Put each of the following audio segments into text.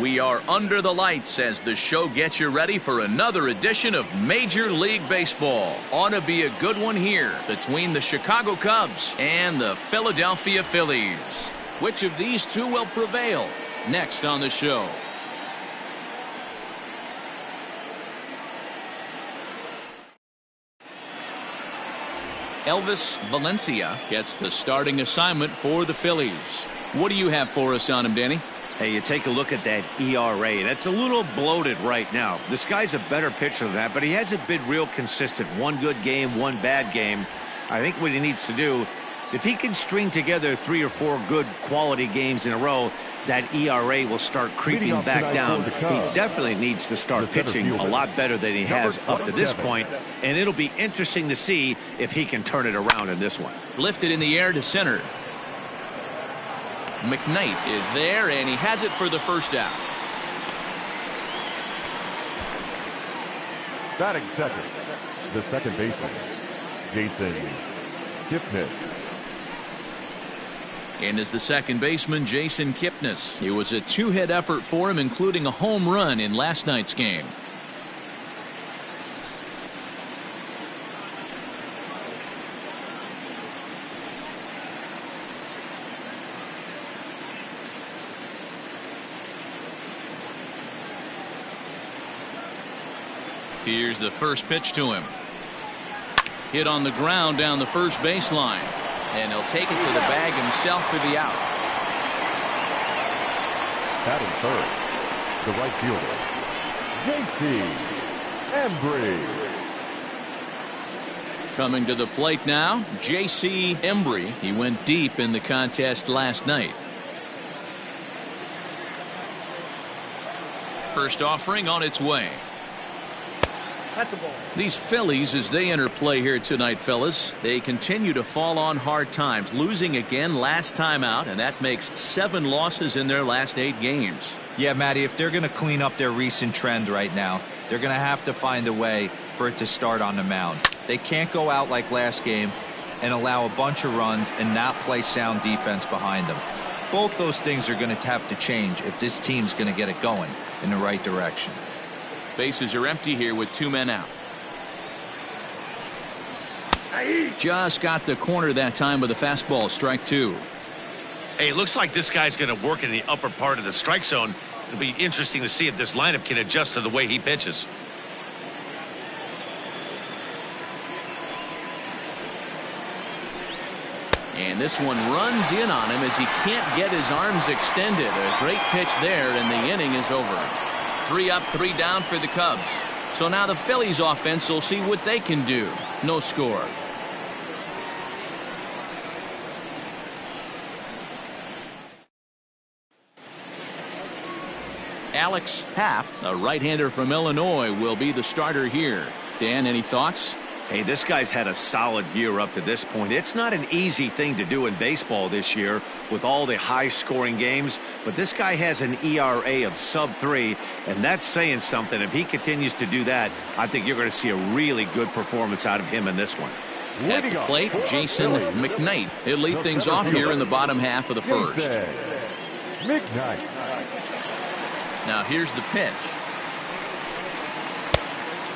We are under the lights as the show gets you ready for another edition of Major League Baseball. Ought to be a good one here between the Chicago Cubs and the Philadelphia Phillies. Which of these two will prevail? Next on the show. Elvis Valencia gets the starting assignment for the Phillies. What do you have for us on him, Danny? Hey, you take a look at that ERA. That's a little bloated right now. This guy's a better pitcher than that, but he hasn't been real consistent. One good game, one bad game. I think what he needs to do, if he can string together 3 or 4 good quality games in a row, that ERA will start creeping back down. He definitely needs to start pitching a lot better than he has up to this point, and it'll be interesting to see if he can turn it around in this one. Lifted in the air to center. McKnight is there, and he has it for the first out. Batting second, the second baseman, Jason Kipnis. And as the second baseman, Jason Kipnis. It was a 2-hit effort for him, including a home run in last night's game. Here's the first pitch to him. Hit on the ground down the first baseline. And he'll take it to the bag himself for the out. Batting third, the right fielder, J.C. Embry. Coming to the plate now, J.C. Embry. He went deep in the contest last night. First offering on its way. These Phillies, as they enter play here tonight, fellas, they continue to fall on hard times, losing again last time out, and that makes 7 losses in their last 8 games. Yeah, Matty, if they're going to clean up their recent trend right now, they're going to have to find a way for it to start on the mound. They can't go out like last game and allow a bunch of runs and not play sound defense behind them. Both those things are going to have to change if this team's going to get it going in the right direction. Bases are empty here with 2 men out. Just got the corner that time with a fastball, strike 2. Hey, it looks like this guy's going to work in the upper part of the strike zone. It'll be interesting to see if this lineup can adjust to the way he pitches. And this one runs in on him as he can't get his arms extended. A great pitch there, and the inning is over. 3 up, 3 down for the Cubs. So now the Phillies offense will see what they can do. No score. Alex Happ, a right-hander from Illinois, will be the starter here. Dan, any thoughts? Hey, this guy's had a solid year up to this point. It's not an easy thing to do in baseball this year with all the high-scoring games, but this guy has an ERA of sub-3, and that's saying something. If he continues to do that, I think you're going to see a really good performance out of him in this one. At the plate, Jason McKnight. He'll lead things off here in the bottom half of the first. McKnight. Now here's the pitch.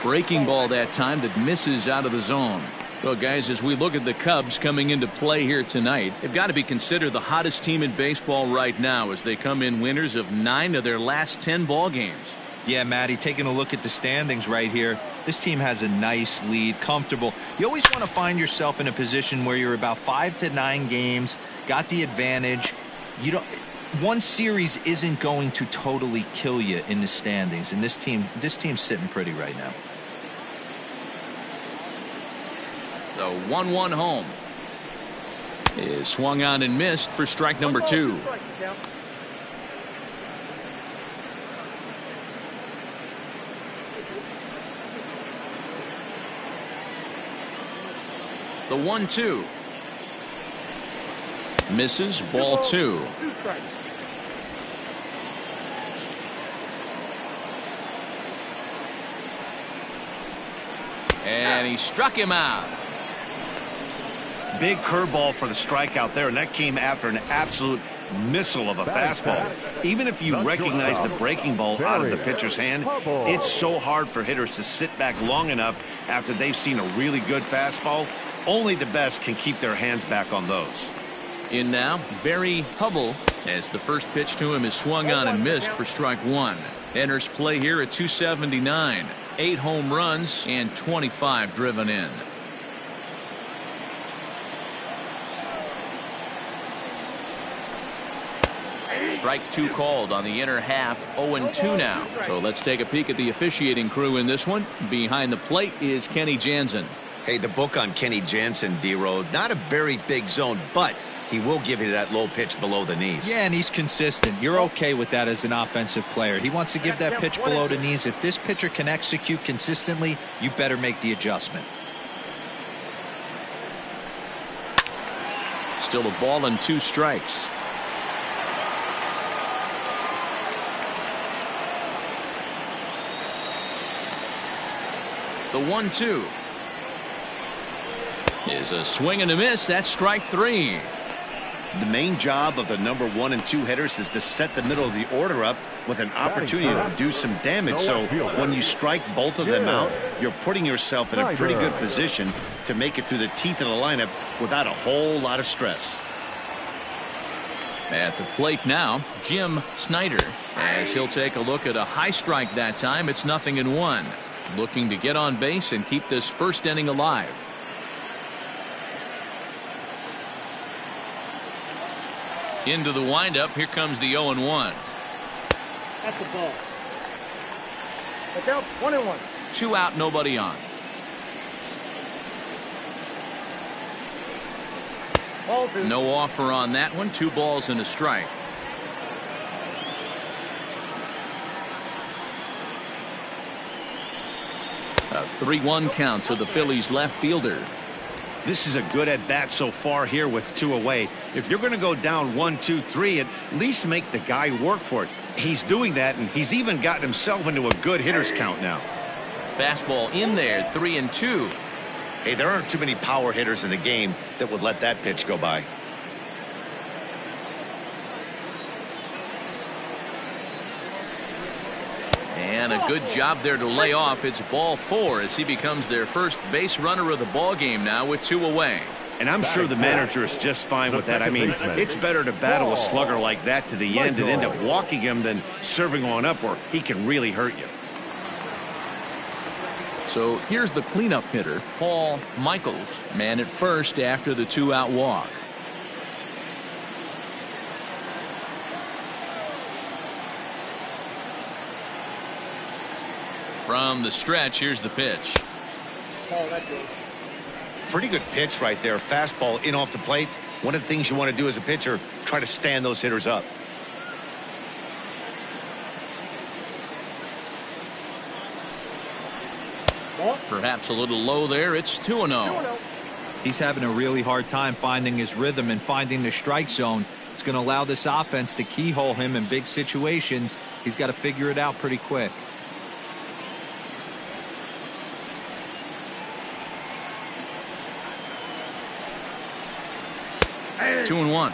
Breaking ball that time that misses out of the zone. Well, guys, as we look at the Cubs coming into play here tonight, they've got to be considered the hottest team in baseball right now as they come in winners of 9 of their last 10 ball games. Yeah, Matty, taking a look at the standings right here, this team has a nice lead, comfortable. You always want to find yourself in a position where you're about 5 to 9 games, got the advantage. You don't. One series isn't going to totally kill you in the standings, and this team's sitting pretty right now. The 1-1 home is swung on and missed for strike number 2. The 1-2 misses, ball 2. And he struck him out. Big curveball for the strikeout there, and that came after an absolute missile of a fastball. Even if you recognize the breaking ball out of the pitcher's hand, it's so hard for hitters to sit back long enough after they've seen a really good fastball. Only the best can keep their hands back on those. In now, Barry Hubble, as the first pitch to him is swung on and missed for strike one. Enters play here at 279. 8 home runs and 25 driven in. Strike two called on the inner half. 0-2 now. So let's take a peek at the officiating crew in this one. Behind the plate is Kenny Jansen. Hey, the book on Kenny Jansen, D-Road, not a very big zone, but he will give you that low pitch below the knees. Yeah, and he's consistent. You're okay with that as an offensive player. He wants to give that pitch below the knees. If this pitcher can execute consistently, you better make the adjustment. Still a ball and 2 strikes. The 1-2 is a swing and a miss. That's strike 3. The main job of the number 1 and 2 hitters is to set the middle of the order up with an opportunity to do some damage. So when you strike both of them out, you're putting yourself in a pretty good position to make it through the teeth of the lineup without a whole lot of stress. At the plate now, Jim Snyder, as he'll take a look at a high strike that time. It's 0-1. Looking to get on base and keep this first inning alive. Into the windup. Here comes the 0-1. That's the ball. Look out, 1-1. 2 out, nobody on. Ball 2. No offer on that one. 2 balls and a strike. A 3-1 count to the Phillies left fielder. This is a good at bat so far here with 2 away. If you're going to go down 1, 2, 3, at least make the guy work for it. He's doing that, and he's even gotten himself into a good hitter's count now. Fastball in there, 3-2. Hey, there aren't too many power hitters in the game that would let that pitch go by. And a good job there to lay off. It's ball 4 as he becomes their first base runner of the ball game now with 2 away. And I'm sure the manager is just fine with that. I mean, it's better to battle a slugger like that to the end and end up walking him than serving on up where he can really hurt you. So here's the cleanup hitter, Paul Michaels, man at first after the 2-out walk. From the stretch, here's the pitch. Oh, that's good. Pretty good pitch right there. Fastball in off the plate. One of the things you want to do as a pitcher, try to stand those hitters up. Perhaps a little low there. It's 2-0. He's having a really hard time finding his rhythm and finding the strike zone. It's going to allow this offense to keyhole him in big situations. He's got to figure it out pretty quick. Hey. 2-1.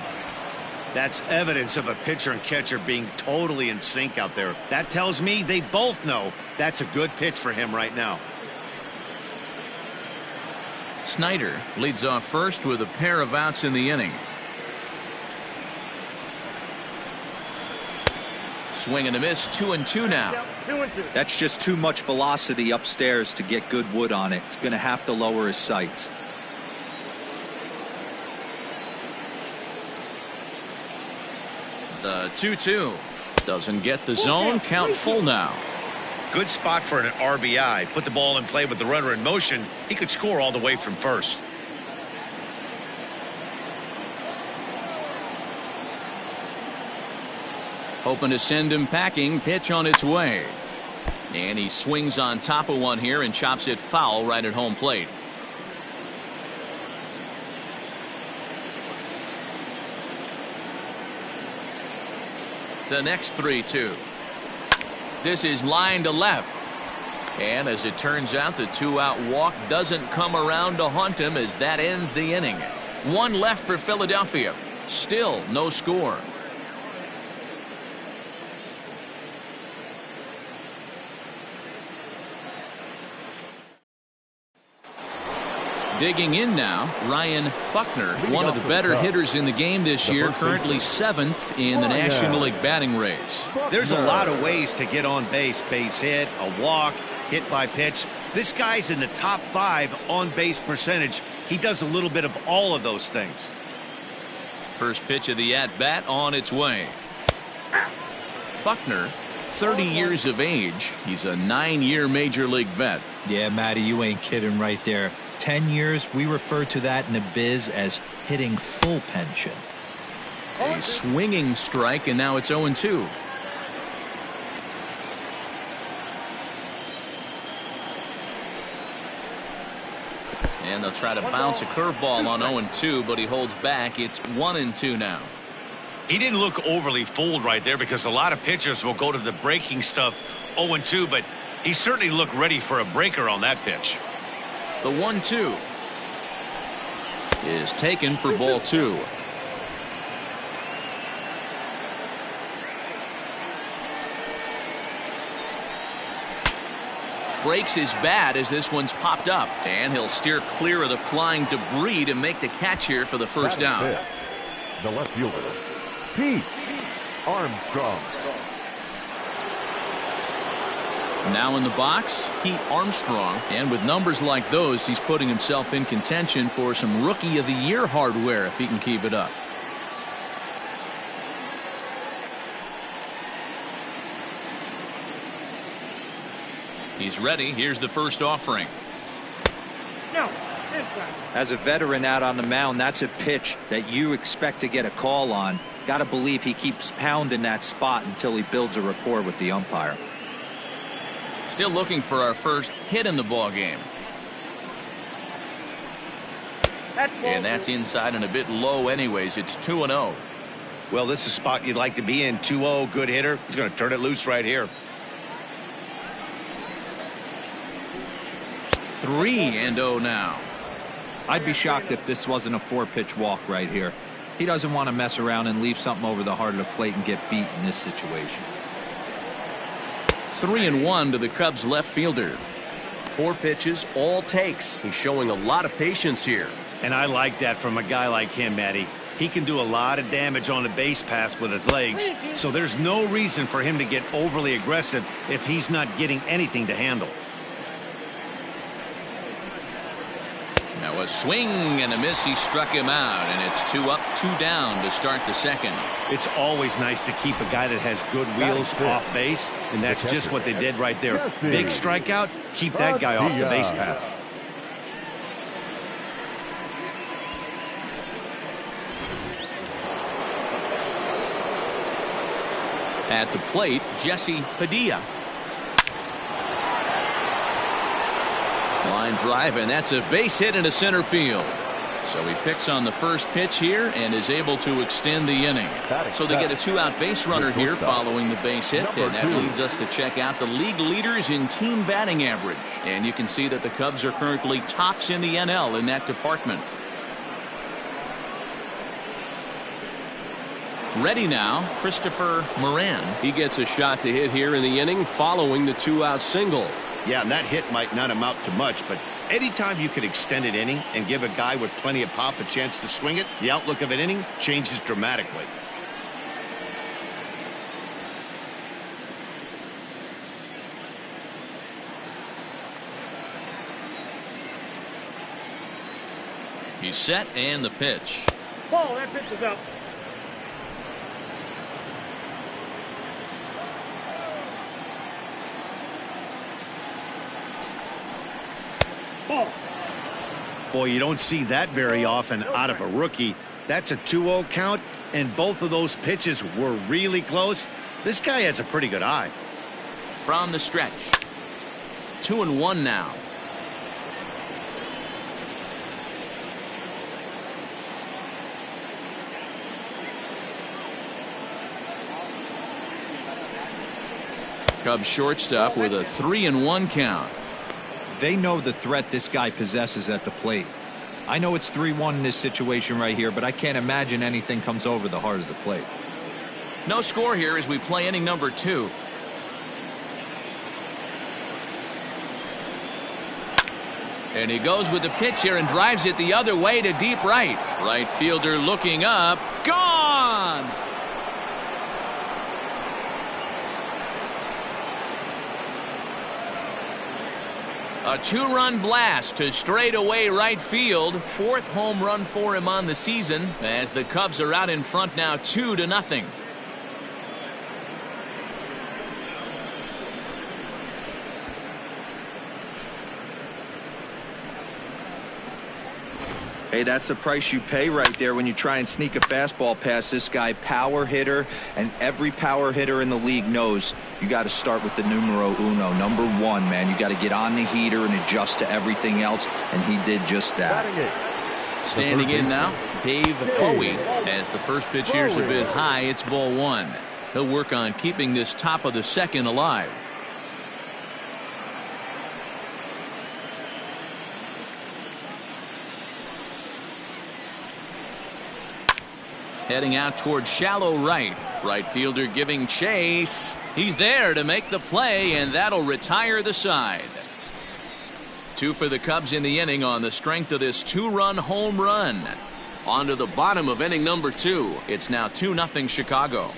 That's evidence of a pitcher and catcher being totally in sync out there. That tells me they both know that's a good pitch for him right now. Snyder leads off first with a pair of outs in the inning. Swing and a miss. 2-2 now. That's just too much velocity upstairs to get good wood on it. It's going to have to lower his sights. The 2-2 doesn't get the zone. Count full now. Good spot for an RBI. Put the ball in play with the runner in motion. He could score all the way from first. Hoping to send him packing. Pitch on its way. And he swings on top of one here and chops it foul right at home plate. The next 3-2. This is line to left. And as it turns out, the 2-out walk doesn't come around to haunt him as that ends the inning. 1 left for Philadelphia. Still no score. Digging in now, Ryan Buckner, one of the better hitters in the game this year, currently 7th in the National League batting race. There's a lot of ways to get on base. Base hit, a walk, hit by pitch. This guy's in the top 5 on base percentage. He does a little bit of all of those things. First pitch of the at-bat on its way. Buckner, 30 years of age. He's a 9-year major league vet. Yeah, Matty, you ain't kidding right there. 10 years, we refer to that in the biz as hitting full pension. A swinging strike, and now it's 0-2. And they'll try to bounce a curveball on 0-2, but he holds back. It's 1-2 now. He didn't look overly fooled right there because a lot of pitchers will go to the breaking stuff 0-2, but he certainly looked ready for a breaker on that pitch. The 1-2 is taken for ball 2. Breaks his bat as this one's popped up, and he'll steer clear of the flying debris to make the catch here for the first down. The left fielder, Pete Armstrong. Now in the box, Pete Armstrong, and with numbers like those, he's putting himself in contention for some Rookie of the Year hardware if he can keep it up. He's ready. Here's the first offering. No. As a veteran out on the mound, that's a pitch that you expect to get a call on. Got to believe he keeps pounding that spot until he builds a rapport with the umpire. Still looking for our first hit in the ball game. And that's inside and a bit low anyways. It's 2-0. Well, this is a spot you'd like to be in. 2-0, good hitter. He's going to turn it loose right here. 3-0 now. I'd be shocked if this wasn't a 4-pitch walk right here. He doesn't want to mess around and leave something over the heart of the plate and get beat in this situation. 3-1 to the Cubs left fielder. 4 pitches, all takes. He's showing a lot of patience here. And I like that from a guy like him, Matty. He can do a lot of damage on the base pass with his legs, so there's no reason for him to get overly aggressive if he's not getting anything to handle. Now a swing and a miss. He struck him out, and it's 2 up, 2 down to start the second. It's always nice to keep a guy that has good wheels off base, and that's just what they did right there. Big strikeout, keep that guy off the base path. At the plate, Jesse Padilla. Line drive, and that's a base hit into center field. So he picks on the first pitch here and is able to extend the inning. So they get a 2-out base runner here following the base hit, and that leads us to check out the league leaders in team batting average. And you can see that the Cubs are currently tops in the NL in that department. Ready now, Christopher Moran. He gets a shot to hit here in the inning following the 2-out single. Yeah, and that hit might not amount to much, but anytime you can extend an inning and give a guy with plenty of pop a chance to swing it, the outlook of an inning changes dramatically. He's set, and the pitch. Ball, that pitch is up. Ball. Boy, you don't see that very often out of a rookie. That's a 2-0 count, and both of those pitches were really close. This guy has a pretty good eye. From the stretch. 2-1 now. Cubs shortstop with a 3-1 count. They know the threat this guy possesses at the plate. I know it's 3-1 in this situation right here, but I can't imagine anything comes over the heart of the plate. No score here as we play inning number 2. And he goes with the pitch here and drives it the other way to deep right. Right fielder looking up. Gone! A two-run blast to straightaway right field. Fourth home run for him on the season as the Cubs are out in front now 2-0. Hey, that's the price you pay right there when you try and sneak a fastball past this guy. Power hitter, and every power hitter in the league knows you got to start with the numero uno, number one, man. You got to get on the heater and adjust to everything else, and he did just that. Standing in now, Dave Bowie, as the first pitch here's a bit high. It's ball one. He'll work on keeping this top of the second alive. Heading out towards shallow right. Right fielder giving chase. He's there to make the play, and that'll retire the side. Two for the Cubs in the inning on the strength of this two-run home run. On to the bottom of inning number 2. It's now 2-0 Chicago.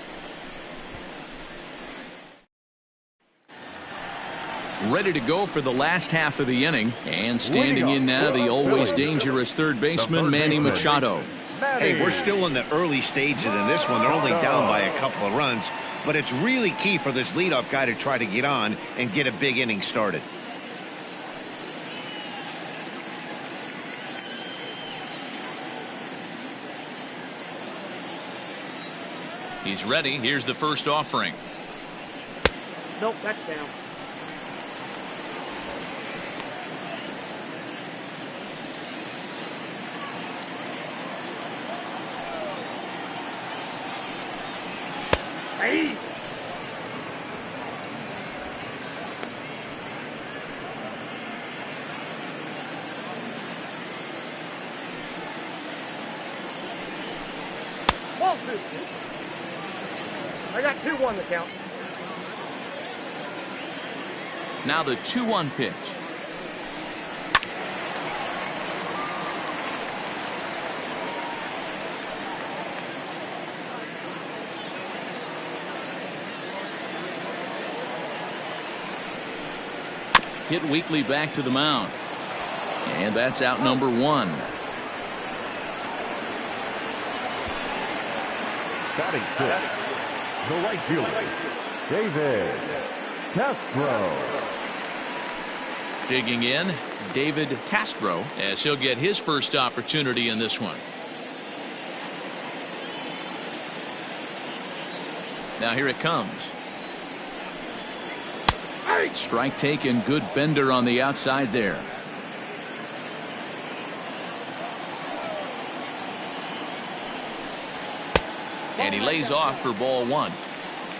Ready to go for the last half of the inning. And standing in now, the always dangerous third baseman, Manny Machado. Hey, we're still in the early stages in this one. They're only down by a couple of runs, but it's really key for this leadoff guy to try to get on and get a big inning started. He's ready. Here's the first offering. Nope, that's down. Hey. Ball 2. I got 2-1 to count. Now the 2-1 pitch. Hit weakly back to the mound. And that's out number 1. Batting six, the right fielder, David Castro. Digging in, David Castro, as he'll get his first opportunity in this one. Now here it comes. Strike taken, good bender on the outside there. And he lays off for ball 1.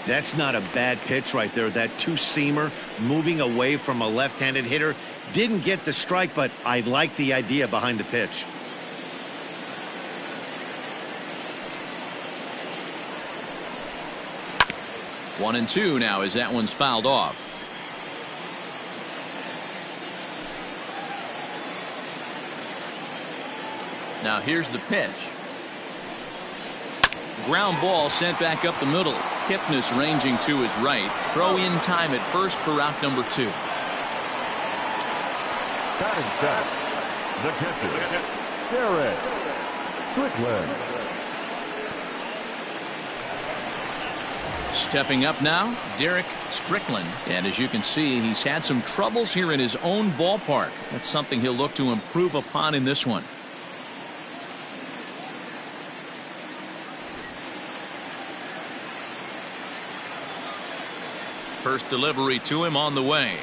That's not a bad pitch right there. That two-seamer moving away from a left-handed hitter. Didn't get the strike, but I like the idea behind the pitch. One and two now as that one's fouled off. Now here's the pitch. Ground ball sent back up the middle. Kipnis ranging to his right. Throw in time at first for out number 2. Batting set, the catcher, Derek Strickland. Stepping up now, Derek Strickland. And as you can see, he's had some troubles here in his own ballpark. That's something he'll look to improve upon in this one. First delivery to him on the way.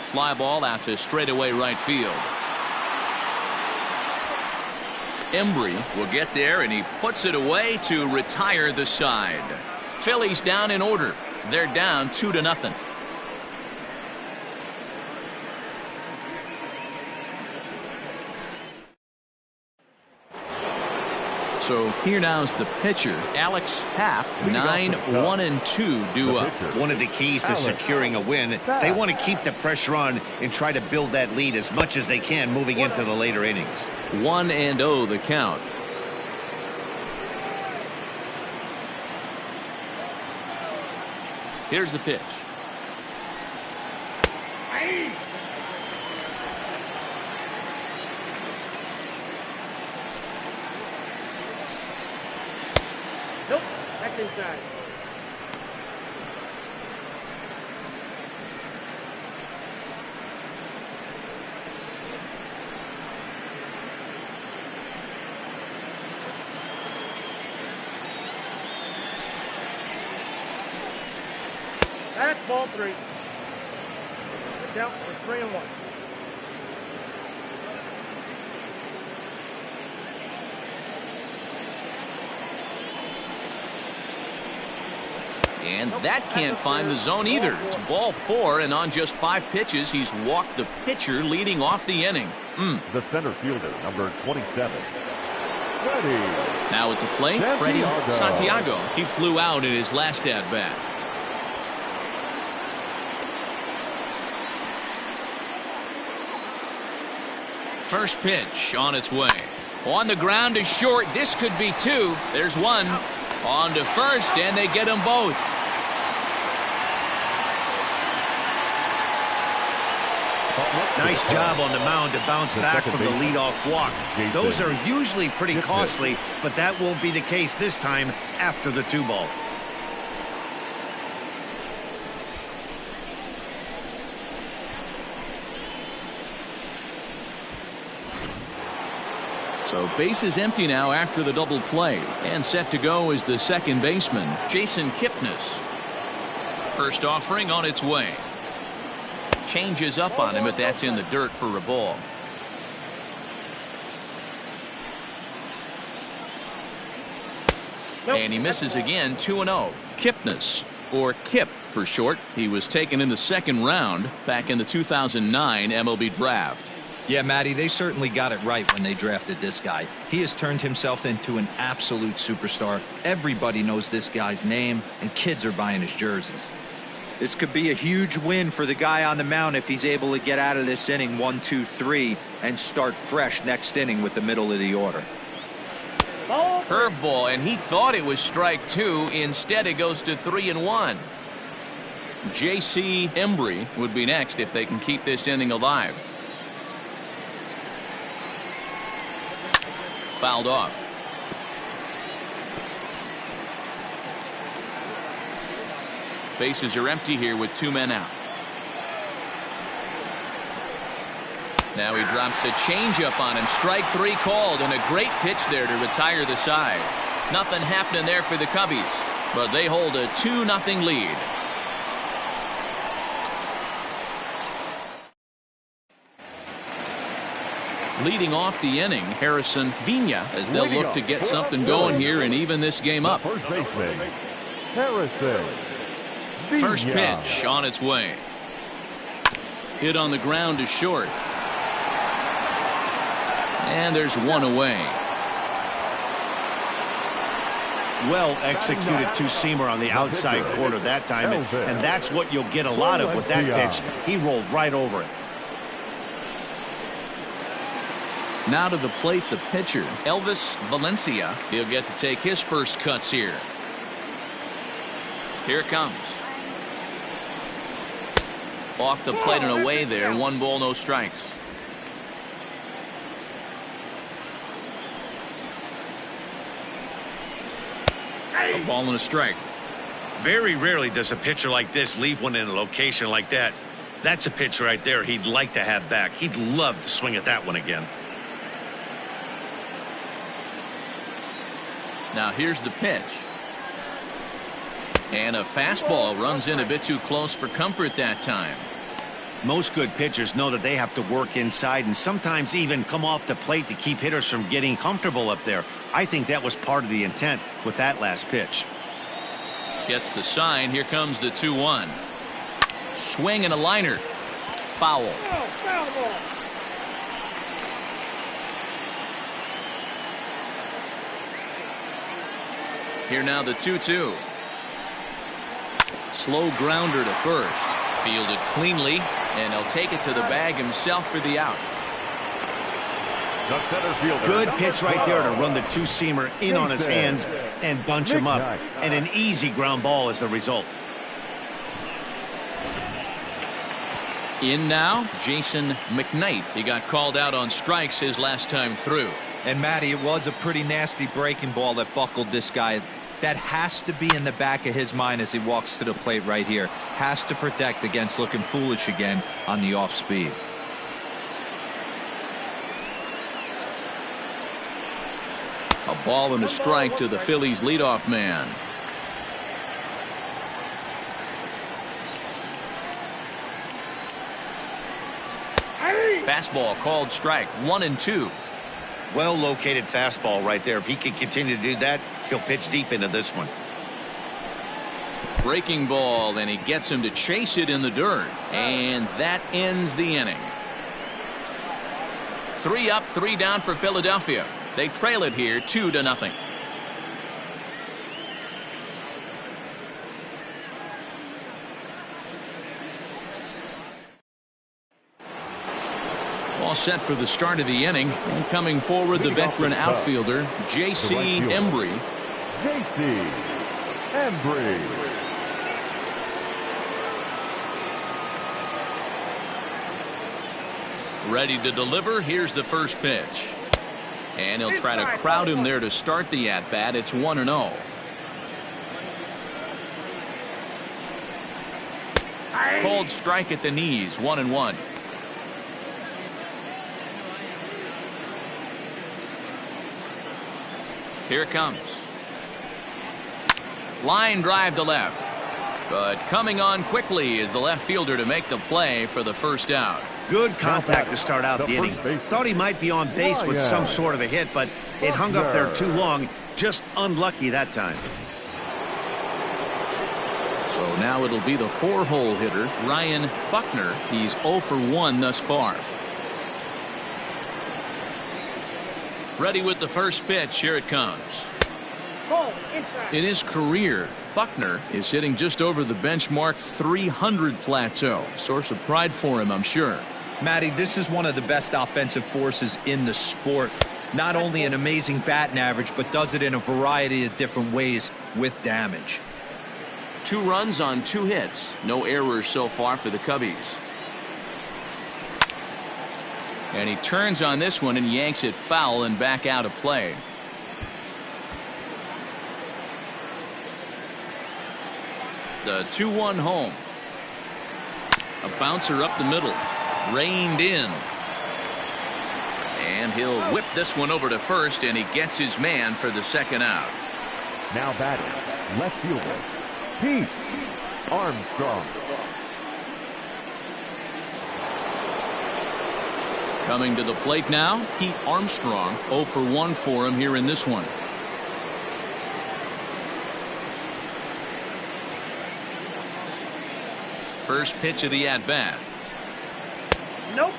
Fly ball out to straightaway right field. Embry will get there, and he puts it away to retire the side. Phillies down in order. They're down 2-0. So here now's the pitcher, Alex Happ. 9-1-2 due up. One of the keys to securing a win, they want to keep the pressure on and try to build that lead as much as they can moving into the later innings. 1-0 the count. Here's the pitch. Nope, that's inside. That's ball 3. Count for 3-1. And that can't find the zone either. It's ball 4, and on just 5 pitches, he's walked the pitcher leading off the inning. The center fielder, number 27. Ready. Now at the plate, Freddie Santiago. He flew out in his last at-bat. First pitch on its way. On the ground to short. This could be 2. There's 1. On to first, and they get them both. Nice job on the mound to bounce back from the leadoff walk. Those are usually pretty costly, but that won't be the case this time after the 2-ball. So base is empty now after the double play, and set to go is the second baseman, Jason Kipnis. First offering on its way. Changes up on him, but that's in the dirt for a ball. And he misses again. 2-0. Kipnis, or Kip for short. He was taken in the second round back in the 2009 MLB draft. Yeah, Matty, they certainly got it right when they drafted this guy. He has turned himself into an absolute superstar. Everybody knows this guy's name, and kids are buying his jerseys. This could be a huge win for the guy on the mound if he's able to get out of this inning 1, 2, 3 and start fresh next inning with the middle of the order. Curveball, and he thought it was strike 2. Instead, it goes to 3-1. J.C. Embry would be next if they can keep this inning alive. Fouled off. Bases are empty here with 2 men out. Now he drops a changeup on him. Strike 3 called, and a great pitch there to retire the side. Nothing happening there for the Cubbies, but they hold a 2-0 lead. Leading off the inning, Harrison Vina, as they'll look to get something going here and even this game up. First baseman, Harrison Vina. First pitch on its way. Hit on the ground to short. And there's 1 away. Well executed two-seamer on the outside corner that time, and that's what you'll get a lot of with that pitch. He rolled right over it. Now to the plate, the pitcher, Elvis Valencia. He'll get to take his first cuts here. Here it comes. Off the plate and away there. 1 ball, no strikes. A ball and a strike. Very rarely does a pitcher like this leave one in a location like that. That's a pitch right there he'd like to have back. He'd love to swing at that one again. Now here's the pitch. And a fastball runs in a bit too close for comfort that time. Most good pitchers know that they have to work inside and sometimes even come off the plate to keep hitters from getting comfortable up there. I think that was part of the intent with that last pitch. Gets the sign. Here comes the 2-1. Swing and a liner. Foul. Foul ball. Here now the 2-2. Slow grounder to first. Fielded cleanly, and he'll take it to the bag himself for the out. The center fielder. Good pitch right there to run the two-seamer in on his hands and bunch him up. And an easy ground ball is the result. In now, Jason McKnight. He got called out on strikes his last time through. And Matty, it was a pretty nasty breaking ball that buckled this guy. That has to be in the back of his mind as he walks to the plate right here. Has to protect against looking foolish again on the off speed. A ball and a strike to the Phillies leadoff man. Fastball called strike, 1-2. Well located fastball right there. If he can continue to do that, he'll pitch deep into this one. Breaking ball, and he gets him to chase it in the dirt. And that ends the inning. 3 up, 3 down for Philadelphia. They trail it here 2-0. All set for the start of the inning. And coming forward, the veteran outfielder, J.C. Embry. J.C. Embry. Ready to deliver. Here's the first pitch. And he'll try to crowd him there to start the at-bat. It's 1-0. Called strike at the knees, 1-1. Here it comes. Line drive to left. But coming on quickly is the left fielder to make the play for the first out. Good contact to start out the inning. Thought he might be on base with some sort of a hit, but it hung up there too long. Just unlucky that time. So now it'll be the 4-hole hitter, Ryan Buckner. He's 0 for 1 thus far. Ready with the first pitch. Here it comes. In his career, Buckner is hitting just over the benchmark 300 plateau. Source of pride for him, I'm sure. Matty, this is one of the best offensive forces in the sport. Not only an amazing batting average, but does it in a variety of different ways with damage. 2 runs on 2 hits. No errors so far for the Cubbies. And he turns on this one and yanks it foul and back out of play. The 2-1 home. A bouncer up the middle. Reined in. And he'll whip this one over to first, and he gets his man for the second out. Now batting, left fielder, Pete Armstrong. Coming to the plate now, Pete Armstrong. 0 for 1 for him here in this one. First pitch of the at-bat. Nope.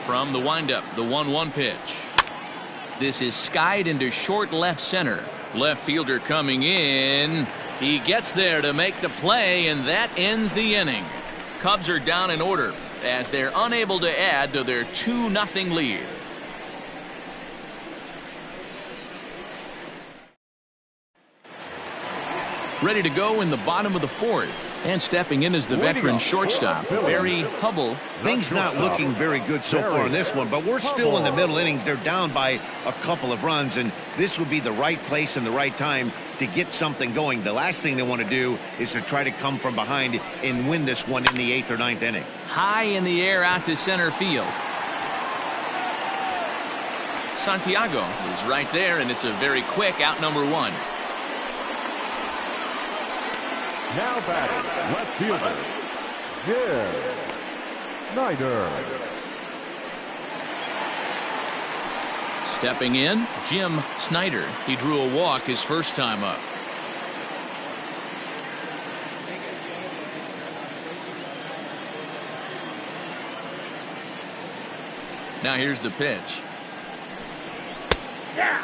From the windup, the 1-1 pitch. This is skied into short left center. Left fielder coming in. He gets there to make the play, and that ends the inning. Cubs are down in order as they're unable to add to their 2-0 lead. Ready to go in the bottom of the 4th. And stepping in is the veteran shortstop, Barry Hubble. Things not looking very good so far in this one, but we're still in the middle innings. They're down by a couple of runs, and this would be the right place and the right time to get something going. The last thing they want to do is to try to come from behind and win this one in the 8th or 9th inning. High in the air out to center field. Santiago is right there, and it's a very quick out number 1. Now batting, left fielder, Jim Snyder. Stepping in, Jim Snyder. He drew a walk his first time up. Now here's the pitch. Yeah.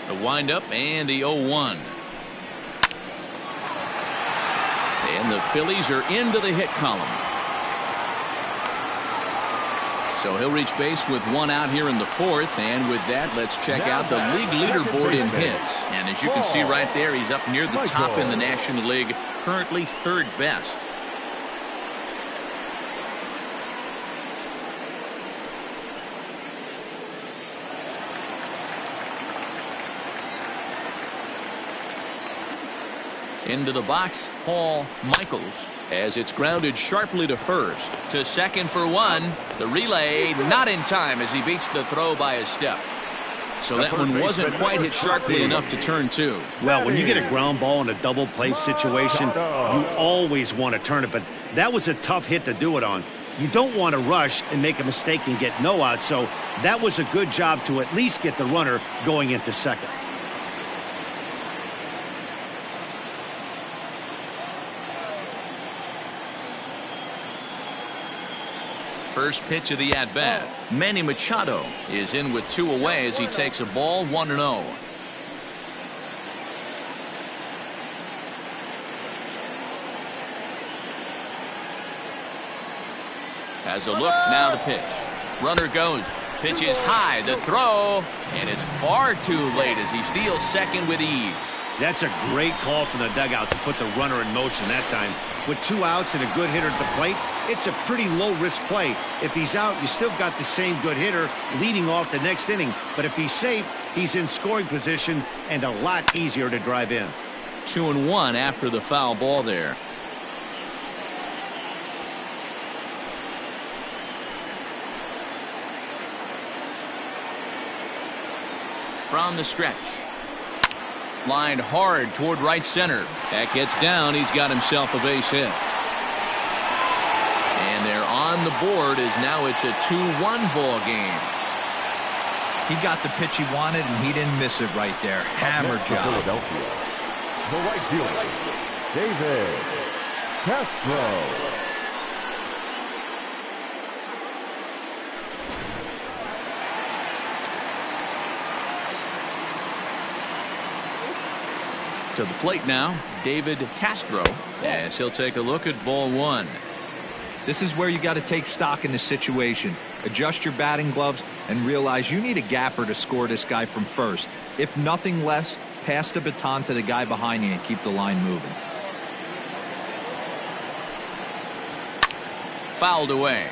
The windup and the 0-1. And the Phillies are into the hit column. So he'll reach base with one out here in the fourth. And with that, let's check out the league leaderboard in hits. And as you can see right there, he's up near the top in the National League, currently third best. Into the box, Paul Michaels, as it's grounded sharply to first. To second for one. The relay not in time as he beats the throw by a step. So that one wasn't quite hit sharply enough to turn two. Well, when you get a ground ball in a double play situation, you always want to turn it, but that was a tough hit to do it on. You don't want to rush and make a mistake and get no out, so that was a good job to at least get the runner going into second. First pitch of the at-bat. Manny Machado is in with two away as he takes a ball 1-0. Has a look, now the pitch. Runner goes. Pitch is high, the throw, and it's far too late as he steals second with ease. That's a great call from the dugout to put the runner in motion that time. With two outs and a good hitter at the plate, it's a pretty low-risk play. If he's out, you still got the same good hitter leading off the next inning. But if he's safe, he's in scoring position and a lot easier to drive in. 2-1 after the foul ball there. From the stretch. Lined hard toward right center. That gets down. He's got himself a base hit. And they're on the board as now it's a 2-1 ball game. He got the pitch he wanted, and he didn't miss it right there. Hammer job. Philadelphia, the right fielder, David Castro. To the plate now, David Castro, as he'll take a look at ball one. This is where you got to take stock in the situation. Adjust your batting gloves and realize you need a gapper to score this guy from first. If nothing less, pass the baton to the guy behind you and keep the line moving. Fouled away.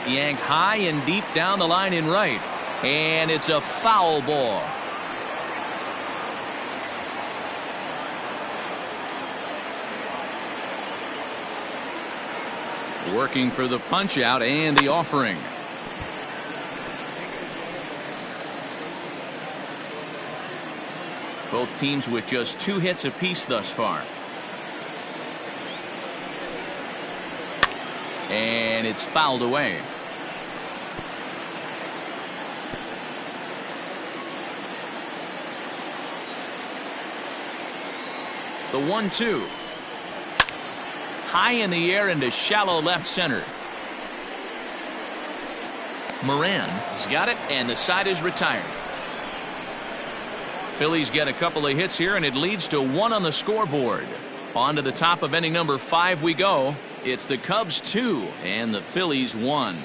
Yanked high and deep down the line in right. And it's a foul ball. Working for the punch out and the offering. Both teams with just 2 hits apiece thus far. And it's fouled away. The 1-2. High in the air into shallow left center. Moran has got it, and the side is retired. Phillies get a couple of hits here, and it leads to 1 on the scoreboard. On to the top of inning number 5 we go. It's the Cubs 2 and the Phillies 1.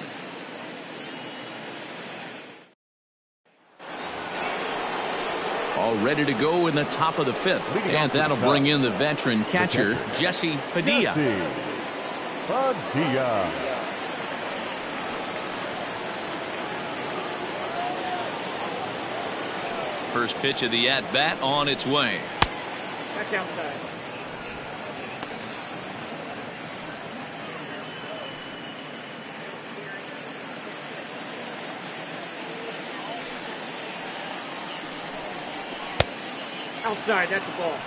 All ready to go in the top of the 5th, and that'll bring in the veteran catcher Jesse Padilla. First pitch of the at-bat on its way. Back outside. Outside, that's the ball.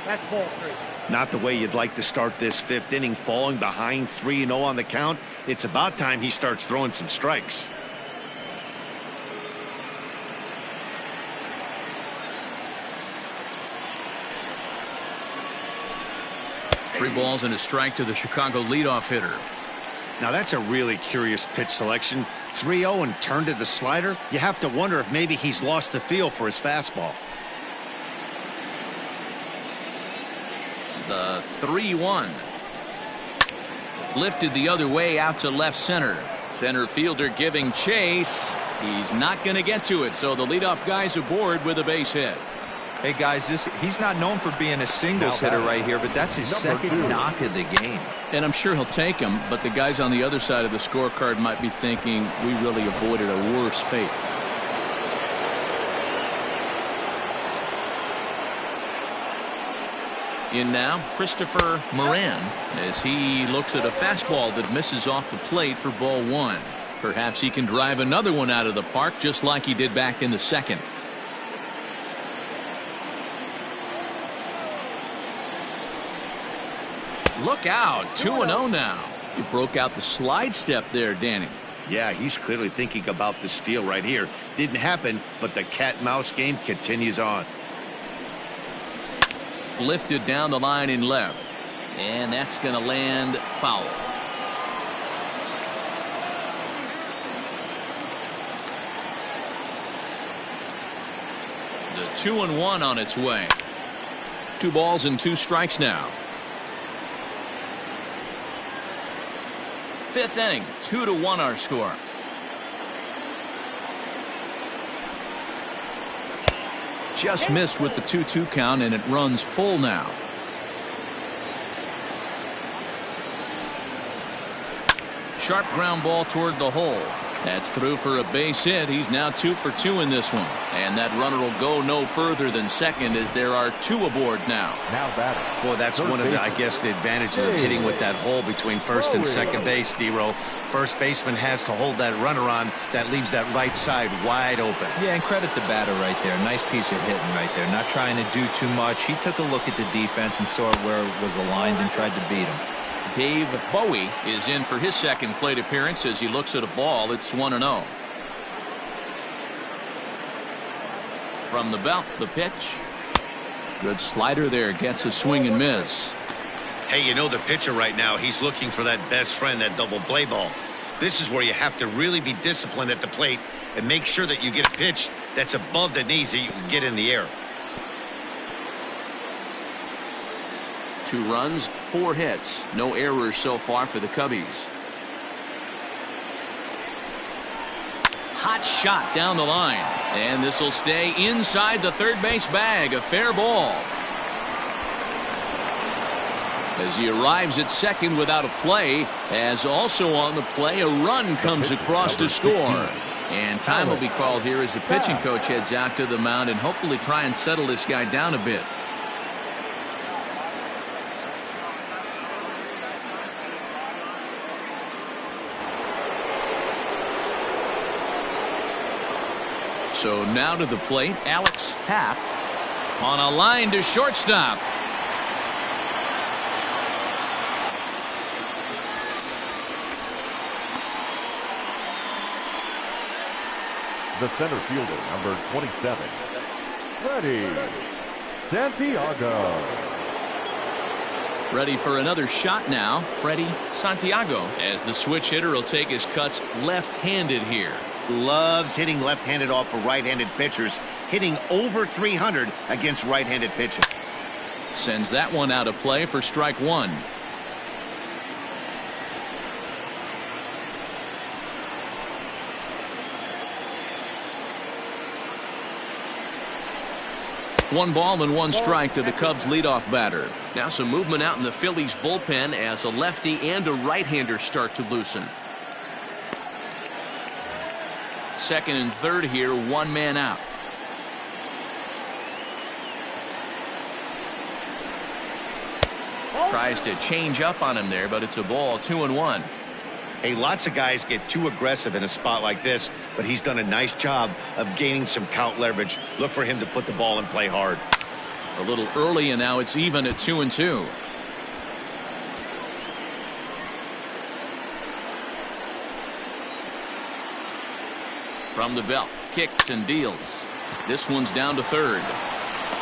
That's ball 3. Not the way you'd like to start this 5th inning, falling behind 3-0 on the count. It's about time he starts throwing some strikes. Three balls and a strike to the Chicago leadoff hitter. Now that's a really curious pitch selection. 3-0 and turned to the slider. You have to wonder if maybe he's lost the feel for his fastball. The 3-1. Lifted the other way out to left center. Center fielder giving chase. He's not going to get to it, so the leadoff guy's aboard with a base hit. Hey guys, he's not known for being a singles hitter right here, but that's his second knock of the game. And I'm sure he'll take him, but the guys on the other side of the scorecard might be thinking we really avoided a worse fate. In now, Christopher Moran, as he looks at a fastball that misses off the plate for ball 1. Perhaps he can drive another one out of the park just like he did back in the second. Look out, 2-0 now. He broke out the slide step there, Danny. Yeah, he's clearly thinking about the steal right here. Didn't happen, but the cat-mouse game continues on. Lifted down the line in left, and that's going to land foul. The 2-1 on its way. 2 balls and 2 strikes now. 5th inning, 2-1 our score. Just missed with the 2-2 count, and it runs full now. Sharp ground ball toward the hole. That's through for a base hit. He's now 2 for 2 in this one. And that runner will go no further than second as there are 2 aboard now. Now batting. Boy, that's one of the, I guess, the advantages of hitting with that hole between first and second base, D-Row. First baseman has to hold that runner on. That leaves that right side wide open. Yeah, and credit the batter right there. Nice piece of hitting right there. Not trying to do too much. He took a look at the defense and saw where it was aligned and tried to beat him. Dave Bowie is in for his second plate appearance as he looks at a ball. It's 1-0. From the belt, the pitch. Good slider there. Gets a swing and miss. Hey, you know the pitcher right now, he's looking for that best friend, that double play ball. This is where you have to really be disciplined at the plate and make sure that you get a pitch that's above the knees that you can get in the air. 2 runs, 4 hits. No errors so far for the Cubbies. Hot shot down the line. And this will stay inside the third base bag. A fair ball. As he arrives at second without a play, as also on the play, a run comes across to score. And time will be called here as the pitching coach heads out to the mound and hopefully try and settle this guy down a bit. So now to the plate, Alex Happ on a line to shortstop. The center fielder, number 27, Freddie Santiago. Ready for another shot now, Freddie Santiago, as the switch hitter will take his cuts left-handed here. Loves hitting left-handed off of right-handed pitchers, hitting over 300 against right-handed pitching. Sends that one out of play for strike 1. One ball and 1 strike to the Cubs leadoff batter. Now some movement out in the Phillies bullpen as a lefty and a right-hander start to loosen. Second and third here, 1 man out. Tries to change up on him there, but it's a ball, 2-1. Hey, lots of guys get too aggressive in a spot like this, but he's done a nice job of gaining some count leverage. Look for him to put the ball in play hard. A little early, and now it's even at 2-2. From the belt, kicks and deals. This one's down to third.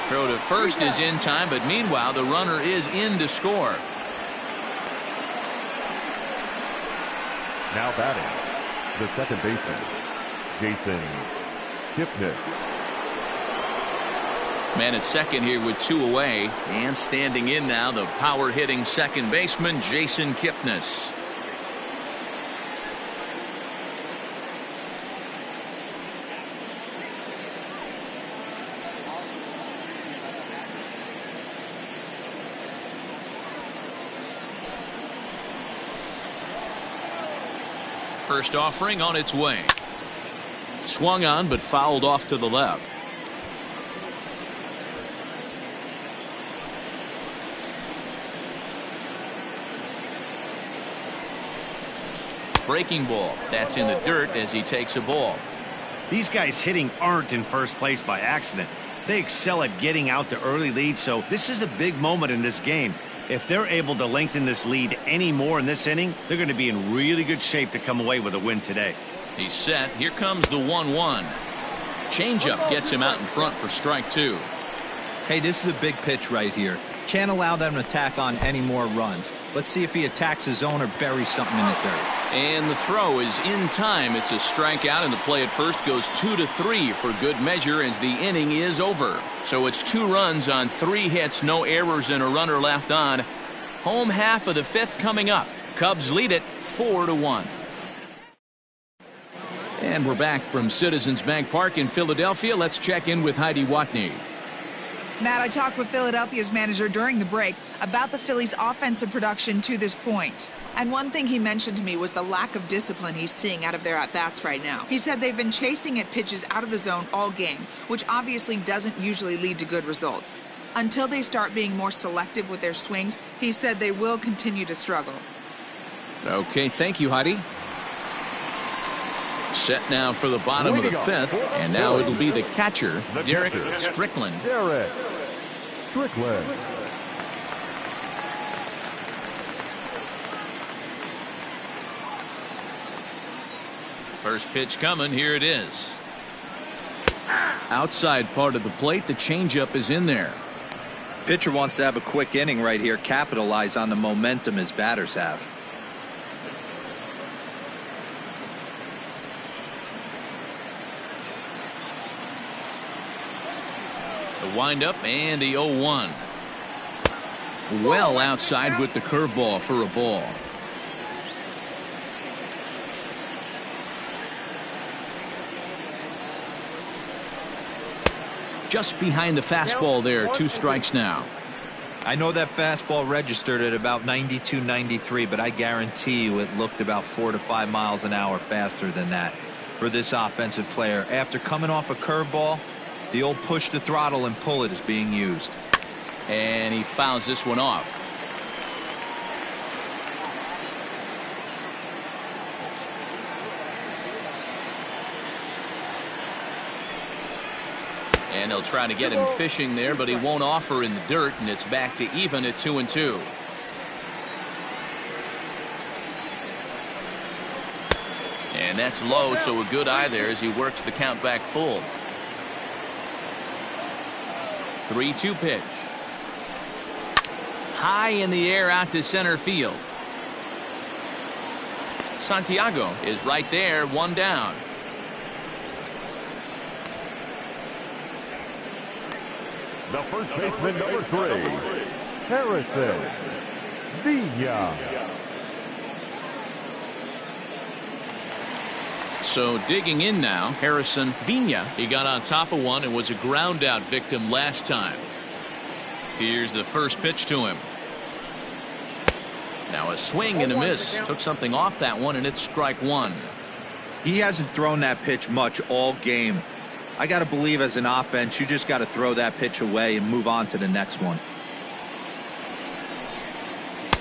Throw to first is in time, but meanwhile the runner is in to score. Now batting, the second baseman, Jason Kipnis. Man at second here with 2 away, and standing in now the power hitting second baseman Jason Kipnis. First offering on its way. Swung on but fouled off to the left. Breaking ball. That's in the dirt as he takes a ball. These guys hitting aren't in first place by accident. They excel at getting out to early leads, so this is a big moment in this game. If they're able to lengthen this lead any more in this inning, they're going to be in really good shape to come away with a win today. He's set. Here comes the 1-1. Changeup gets him out in front for strike 2. Hey, this is a big pitch right here. Can't allow them to tack on any more runs. Let's see if he attacks his zone or buries something in the dirt. And the throw is in time. It's a strikeout, and the play at first goes 2-3 for good measure as the inning is over. So it's 2 runs on 3 hits, no errors, and a runner left on. Home half of the 5th coming up. Cubs lead it 4-1. And we're back from Citizens Bank Park in Philadelphia. Let's check in with Heidi Watney. Matt, I talked with Philadelphia's manager during the break about the Phillies' offensive production to this point. And one thing he mentioned to me was the lack of discipline he's seeing out of their at-bats right now. He said they've been chasing at pitches out of the zone all game, which obviously doesn't usually lead to good results. Until they start being more selective with their swings, he said they will continue to struggle. Okay, thank you, Heidi. Set now for the bottom of the 5th, and now it'll be the catcher, Derek Strickland. Derek Strickland. First pitch coming. Here it is. Outside part of the plate. The changeup is in there. Pitcher wants to have a quick inning right here, capitalize on the momentum his batters have. The windup and the 0-1. Well outside with the curveball for a ball. Just behind the fastball there. 2 strikes now. I know that fastball registered at about 92, 93, but I guarantee you it looked about 4 to 5 miles an hour faster than that for this offensive player. After coming off a curveball, the old push the throttle and pull it is being used. And he fouls this one off. And they'll try to get him fishing there, but he won't offer in the dirt, and it's back to even at 2-2. And that's low, so a good eye there as he works the count back full. 3-2 pitch. High in the air out to center field. Santiago is right there, 1 down. The first baseman, number 3, Harrison Villa. So digging in now, Harrison Villa. He got on top of one and was a ground out victim last time. Here's the first pitch to him. Now a swing and a miss. Took something off that one, and it's strike 1. He hasn't thrown that pitch much all game. I got to believe as an offense, you just got to throw that pitch away and move on to the next one.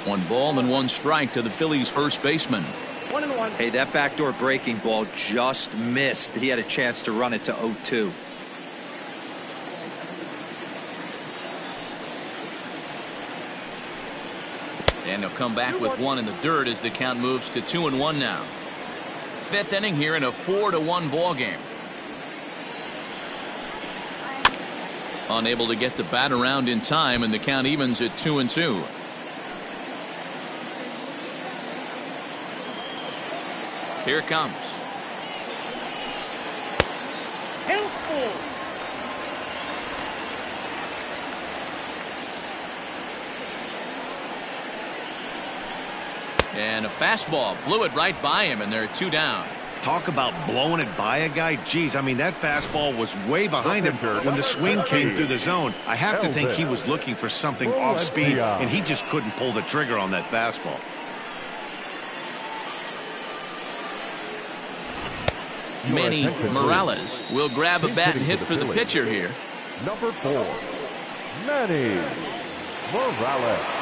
1 ball and 1 strike to the Phillies first baseman. 1-1. Hey, that backdoor breaking ball just missed. He had a chance to run it to 0-2. And he'll come back with one in the dirt as the count moves to 2-1 now. Fifth inning here in a 4-1 ball game. Unable to get the bat around in time, and the count evens at 2-2. Here it comes. And a fastball blew it right by him, and they're 2 down. Talk about blowing it by a guy. Geez, I mean, that fastball was way behind him when the swing came through the zone. I have to think he was looking for something off speed, and he just couldn't pull the trigger on that fastball. Manny Morales will grab a bat and hit for the pitcher here. Number 4, Manny Morales.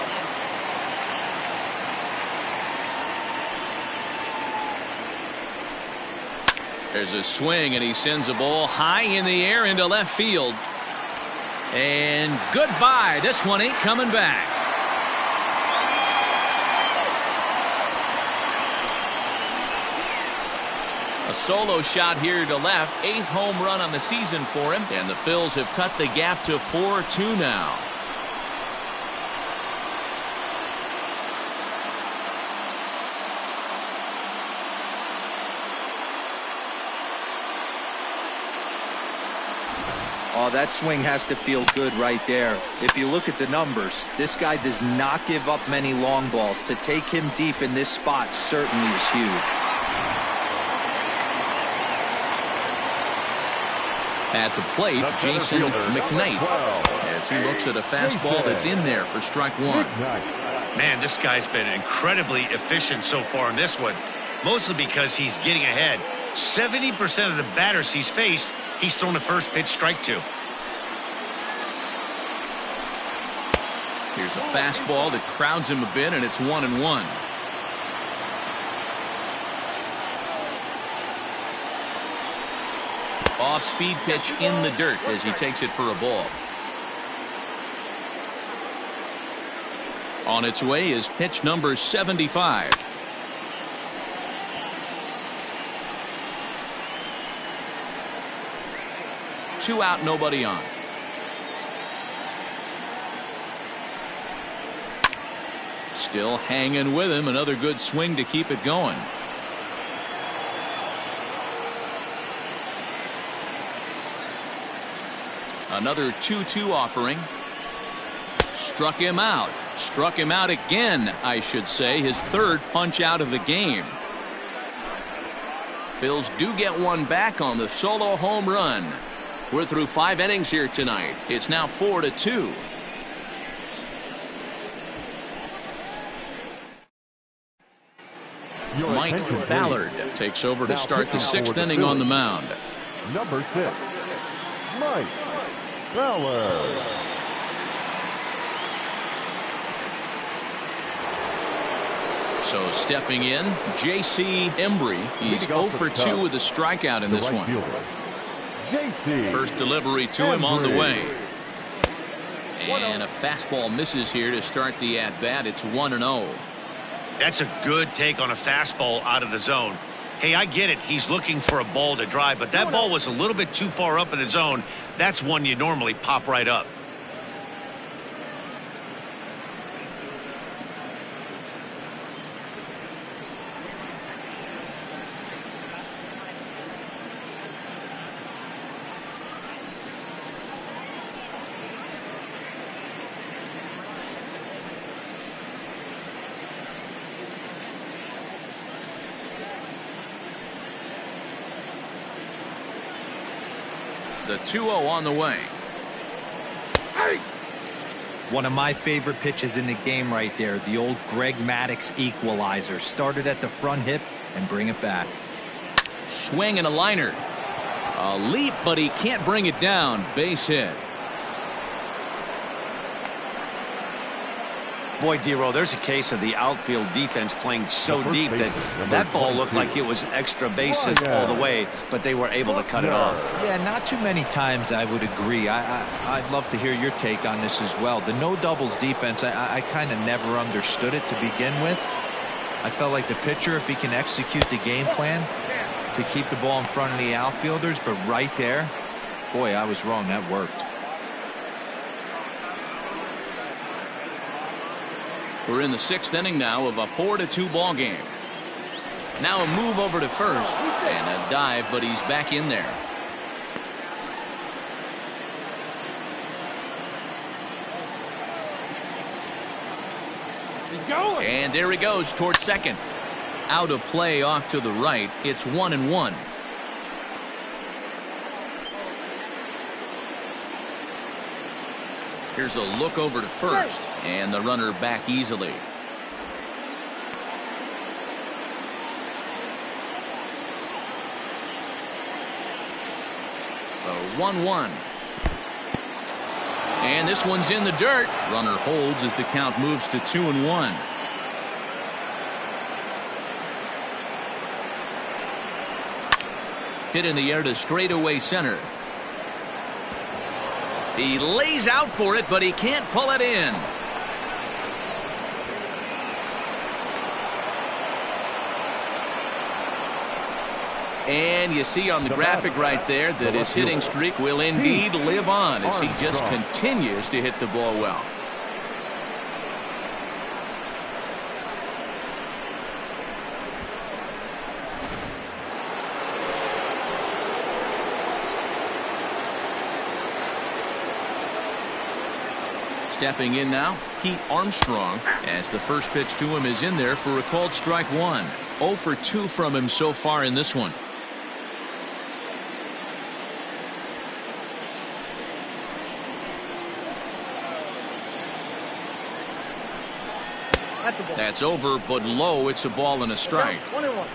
There's a swing, and he sends a ball high in the air into left field. And goodbye. This one ain't coming back. A solo shot here to left. 8th home run on the season for him. And the Phils have cut the gap to 4-2 now. Oh, that swing has to feel good right there. If you look at the numbers, this guy does not give up many long balls. To take him deep in this spot certainly is huge. At the plate, Jason McKnight, as he looks at a fastball that's in there for strike 1. Man, this guy's been incredibly efficient so far in this one, mostly because he's getting ahead. 70% of the batters he's faced, he's thrown the first pitch, strike 2. Here's a fastball that crowds him a bit, and it's 1-1. Off-speed pitch in the dirt as he takes it for a ball. On its way is pitch number 75. Two out, nobody on. Still hanging with him. Another good swing to keep it going. Another 2-2 offering. Struck him out. Struck him out again, I should say. His third punch out of the game. Phils do get one back on the solo home run. We're through 5 innings here tonight. It's now 4-2. Mike Ballard takes over to start the 6th inning on the mound. Number 6, Mike Ballard. So stepping in, J.C. Embry. He's 0 for 2 with a strikeout in this one. First delivery to him on the way. And a fastball misses here to start the at-bat. It's 1-0. That's a good take on a fastball out of the zone. Hey, I get it. He's looking for a ball to drive, but that ball was a little bit too far up in the zone. That's one you normally pop right up. The 2-0 on the way. One of my favorite pitches in the game right there. The old Greg Maddux equalizer. Started at the front hip and bring it back. Swing and a liner. A leap, but he can't bring it down. Base hit. Boy, D-Row, there's a case of the outfield defense playing so deep that ball looked like it was extra bases all the way, but they were able to cut it off. Yeah, not too many times I would agree. I'd love to hear your take on this as well. The no doubles defense, I kind of never understood it to begin with. I felt like the pitcher, if he can execute the game plan, could keep the ball in front of the outfielders, but right there, boy, I was wrong. That worked. We're in the 6th inning now of a 4-2 ball game. Now a move over to first and a dive, but he's back in there. He's going. And there he goes towards second. Out of play off to the right. It's 1-1. Here's a look over to first, and the runner back easily. A 1-1. And this one's in the dirt. Runner holds as the count moves to 2-1. Hit in the air to straightaway center. He lays out for it, but he can't pull it in. And you see on the graphic right there that his hitting streak will indeed live on as he just continues to hit the ball well. Stepping in now, Pete Armstrong, as the first pitch to him is in there for a called strike one. 0 for 2 from him so far in this one. That's over, but low. It's a ball and a strike. 21.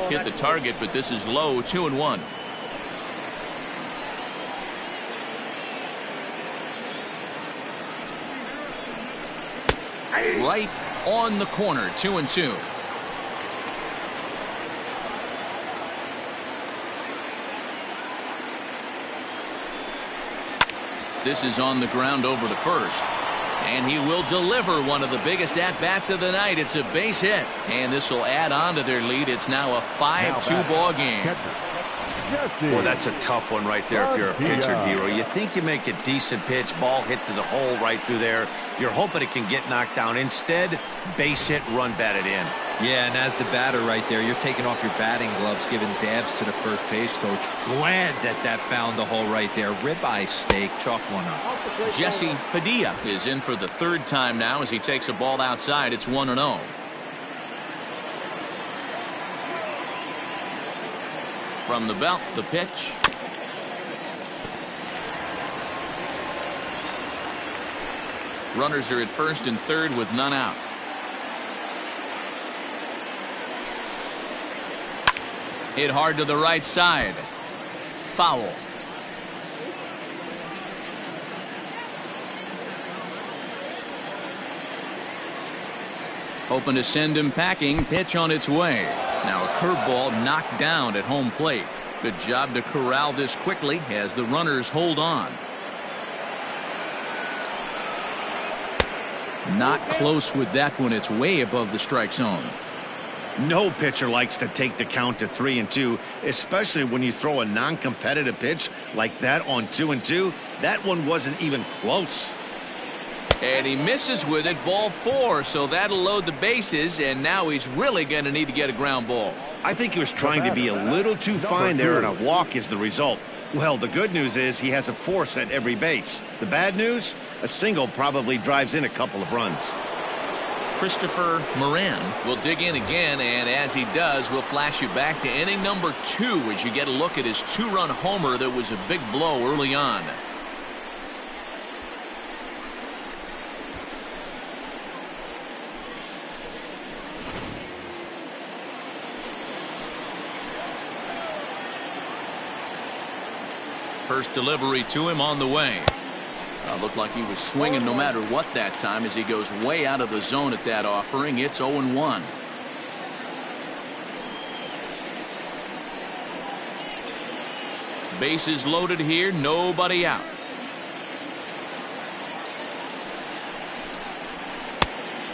Hit the target, but this is low. 2-1. Right on the corner. 2-2. This is on the ground over to first. And he will deliver one of the biggest at-bats of the night. It's a base hit. And this will add on to their lead. It's now a 5-2 ball game. Well, that's a tough one right there if you're a pitcher, D-Row. You think you make a decent pitch, ball hit to the hole right through there. You're hoping it can get knocked down. Instead, base hit, run batted in. Yeah, and as the batter right there, you're taking off your batting gloves, giving dabs to the first base coach. Glad that found the hole right there. Ribeye steak, chalk one up. Jesse Padilla is in for the 3rd time now as he takes a ball outside. It's 1-0. From the belt, the pitch. Runners are at first and third with none out. Hit hard to the right side. Foul. Hoping to send him packing. Pitch on its way. Now a curveball knocked down at home plate. Good job to corral this quickly as the runners hold on. Not close with that one. It's way above the strike zone. No pitcher likes to take the count to 3-2, especially when you throw a non-competitive pitch like that on 2-2. That one wasn't even close. And he misses with it, ball 4, so that'll load the bases, and now he's really going to need to get a ground ball. I think he was trying to be a little too fine there, and a walk is the result. Well, the good news is he has a force at every base. The bad news, a single probably drives in a couple of runs. Christopher Moran will dig in again, and as he does, we'll flash you back to inning number 2 as you get a look at his 2-run homer that was a big blow early on. First delivery to him on the way. Looked like he was swinging no matter what that time as he goes way out of the zone at that offering. It's 0-1. Bases loaded here, nobody out.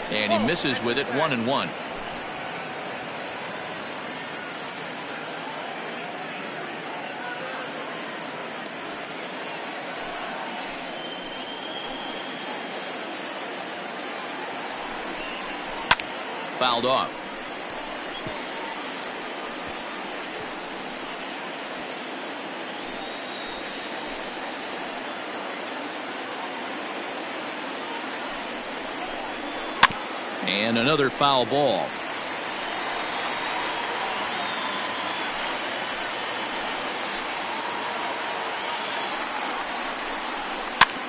And he misses with it, 1-1. Fouled off. And another foul ball.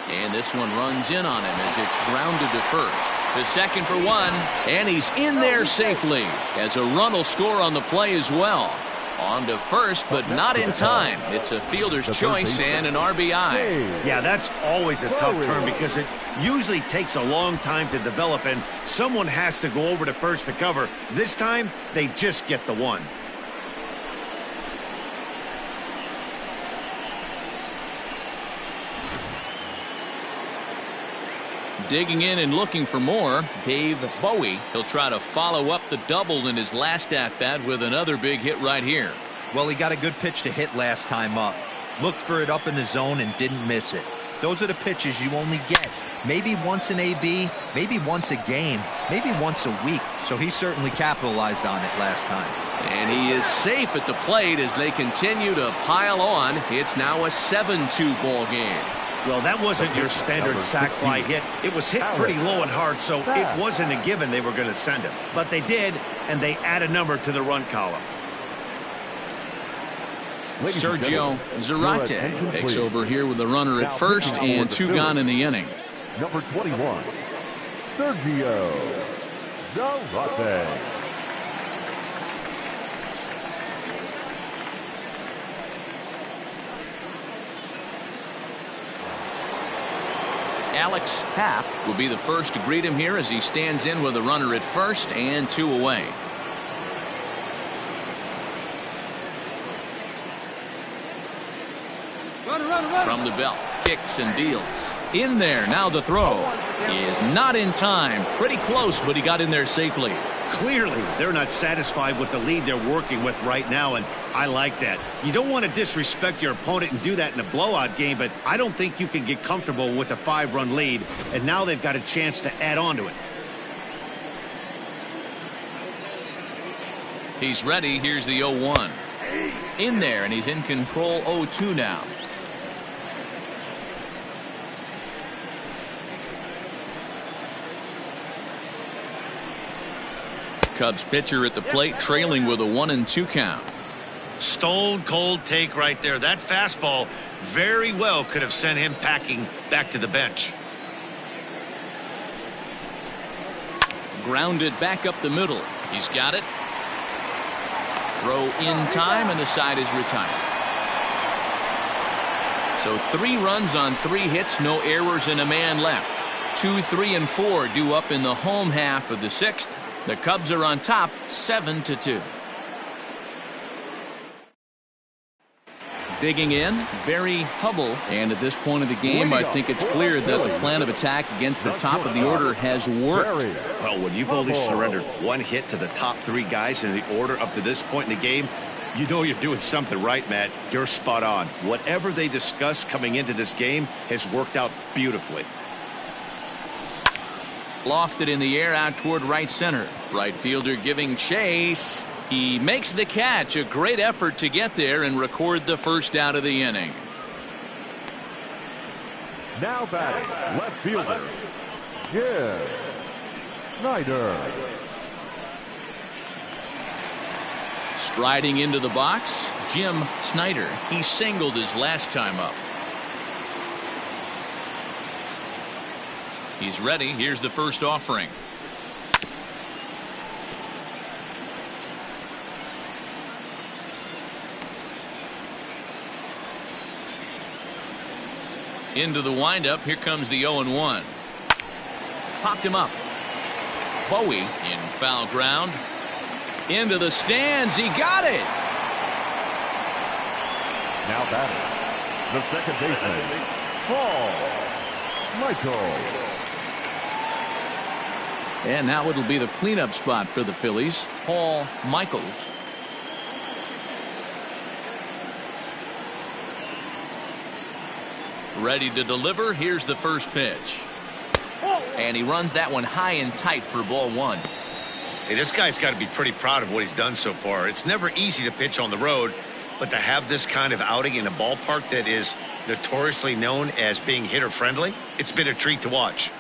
And this one runs in on him as it's grounded to first. The second for one, and he's in there safely as a run will score on the play as well. On to first, but not in time. It's a fielder's choice and an RBI. Yeah, that's always a tough turn because it usually takes a long time to develop, and someone has to go over to first to cover. This time, they just get the one. Digging in and looking for more, Dave Bowie. He'll try to follow up the double in his last at-bat with another big hit right here. Well, he got a good pitch to hit last time up. Looked for it up in the zone and didn't miss it. Those are the pitches you only get. Maybe once an AB, maybe once a game, maybe once a week. So he certainly capitalized on it last time. And he is safe at the plate as they continue to pile on. It's now a 7-2 ball game. Well, that wasn't your standard sac fly hit. It was hit pretty low and hard, so it wasn't a given they were going to send him. But they did, and they add a number to the run column. Sergio Zarate takes over here with the runner at first and 2 gone in the inning. Number 21, Sergio Zarate. Alex Happ will be the first to greet him here as he stands in with a runner at first and 2 away. From the belt, kicks and deals. In there, now the throw. He is not in time. Pretty close, but he got in there safely. Clearly, they're not satisfied with the lead they're working with right now, and I like that. You don't want to disrespect your opponent and do that in a blowout game, but I don't think you can get comfortable with a 5-run lead, and now they've got a chance to add on to it. He's ready. Here's the 0-1. In there, and he's in control 0-2 now. Cubs pitcher at the plate trailing with a 1-2 count. Stone cold take right there. That fastball very well could have sent him packing back to the bench. Grounded back up the middle. He's got it. Throw in time, and the side is retired. So 3 runs on 3 hits, no errors, and a man left. 2, 3, and 4 due up in the home half of the 6th. The Cubs are on top, 7-2. Digging in, Barry Hubble. And at this point of the game, I think it's clear that the plan of attack against the top of the order has worked. Well, when you've only surrendered 1 hit to the top 3 guys in the order up to this point in the game, you know you're doing something right, Matt. You're spot on. Whatever they discussed coming into this game has worked out beautifully. Lofted in the air out toward right center. Right fielder giving chase. He makes the catch. A great effort to get there and record the first out of the inning. Now batting, left fielder, Jim Snyder. Striding into the box, Jim Snyder. He singled his last time up. He's ready. Here's the first offering. Into the windup. Here comes the 0-1. Popped him up. Bowie in foul ground. Into the stands. He got it. Now batting, the second baseman, Paul Michael. And now it'll be the cleanup spot for the Phillies. Paul Michaels. Ready to deliver. Here's the first pitch. And he runs that one high and tight for ball one. Hey, this guy's got to be pretty proud of what he's done so far. It's never easy to pitch on the road, but to have this kind of outing in a ballpark that is notoriously known as being hitter friendly, it's been a treat to watch.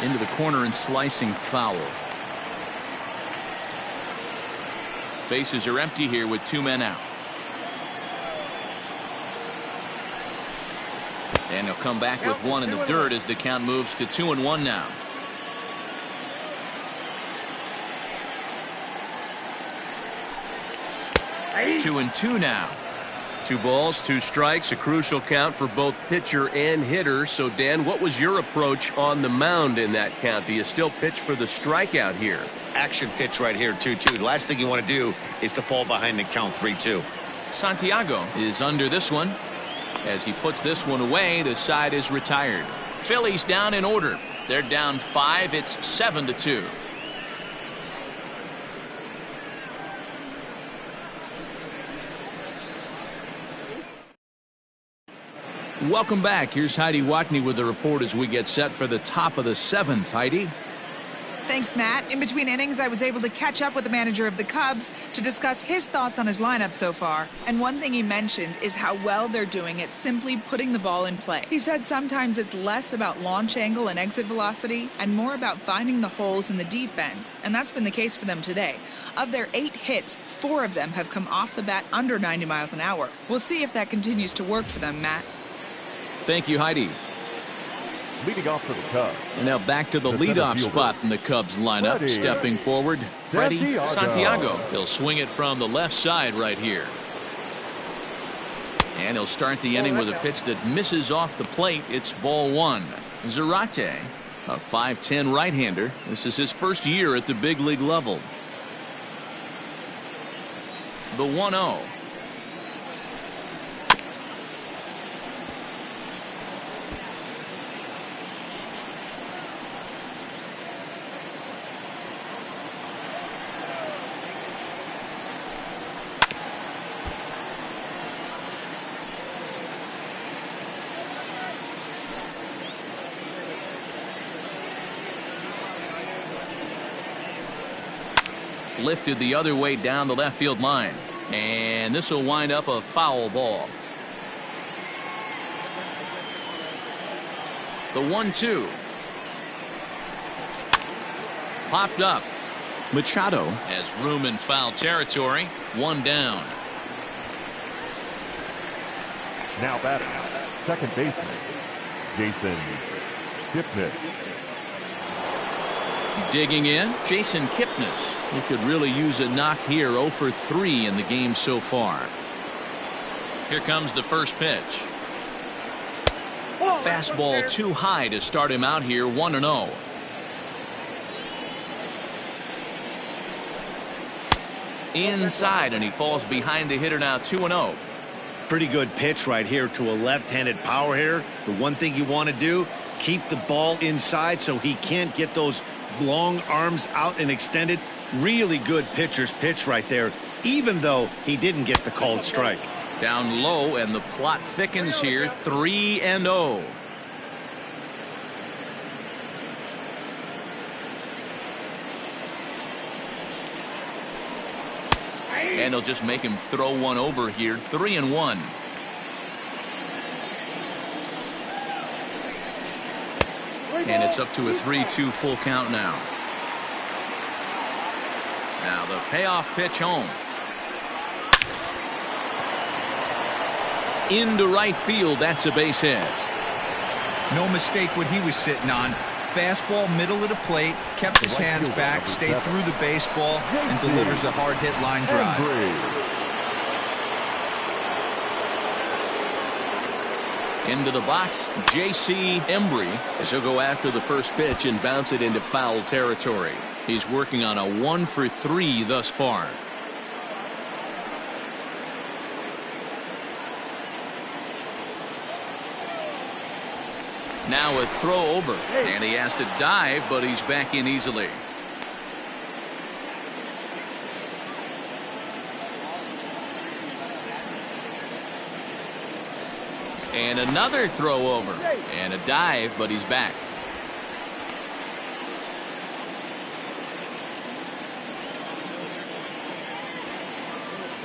Into the corner and slicing foul. Bases are empty here with 2 men out. And he'll come back with one in the dirt as the count moves to 2-1 now. Hey. 2-2 now. 2 balls, 2 strikes, a crucial count for both pitcher and hitter. So, Dan, what was your approach on the mound in that count? Do you still pitch for the strikeout here? Action pitch right here, 2-2. The last thing you want to do is to fall behind and count 3-2. Santiago is under this one. As he puts this one away, the side is retired. Phillies down in order. They're down 5. It's 7-2. Welcome back. Here's Heidi Watney with the report as we get set for the top of the 7th. Heidi. Thanks, Matt. In between innings, I was able to catch up with the manager of the Cubs to discuss his thoughts on his lineup so far. And one thing he mentioned is how well they're doing at simply putting the ball in play. He said sometimes it's less about launch angle and exit velocity and more about finding the holes in the defense. And that's been the case for them today. Of their 8 hits, 4 of them have come off the bat under 90 miles an hour. We'll see if that continues to work for them, Matt. Thank you, Heidi. Leading off for the Cubs. And now back to the leadoff spot in the Cubs lineup. Freddie. Stepping forward, Freddie Santiago. He'll swing it from the left side right here. And he'll start the inning with a pitch that misses off the plate. It's ball 1. Zarate, a 5'10" right-hander. This is his first year at the big league level. The 1-0. Lifted the other way down the left field line. And this will wind up a foul ball. The 1-2. Popped up. Machado has room in foul territory. 1 down. Now batting, second baseman, Jason Kipnis. Digging in, Jason Kipnis. He could really use a knock here. 0 for 3 in the game so far. Here comes the first pitch. Fastball too high to start him out here. 1-0. Inside, and he falls behind the hitter now. 2-0. Pretty good pitch right here to a left-handed power hitter. The one thing you want to do, keep the ball inside so he can't get those long arms out and extended. Really good pitcher's pitch right there, even though he didn't get the called strike. Down low, and the plot thickens here. 3-0. And he'll just make him throw one over here. 3-1. And it's up to a 3-2 full count now. Now the payoff pitch home. Into right field. That's a base hit. No mistake what he was sitting on. Fastball middle of the plate, kept his hands back, stayed through the baseball, and delivers a hard hit line drive. Into the box, J.C. Embry, as he'll go after the first pitch and bounce it into foul territory. He's working on a 1-for-3 thus far. Now a throw over, and he has to dive, but he's back in easily. And another throw over, and a dive, but he's back.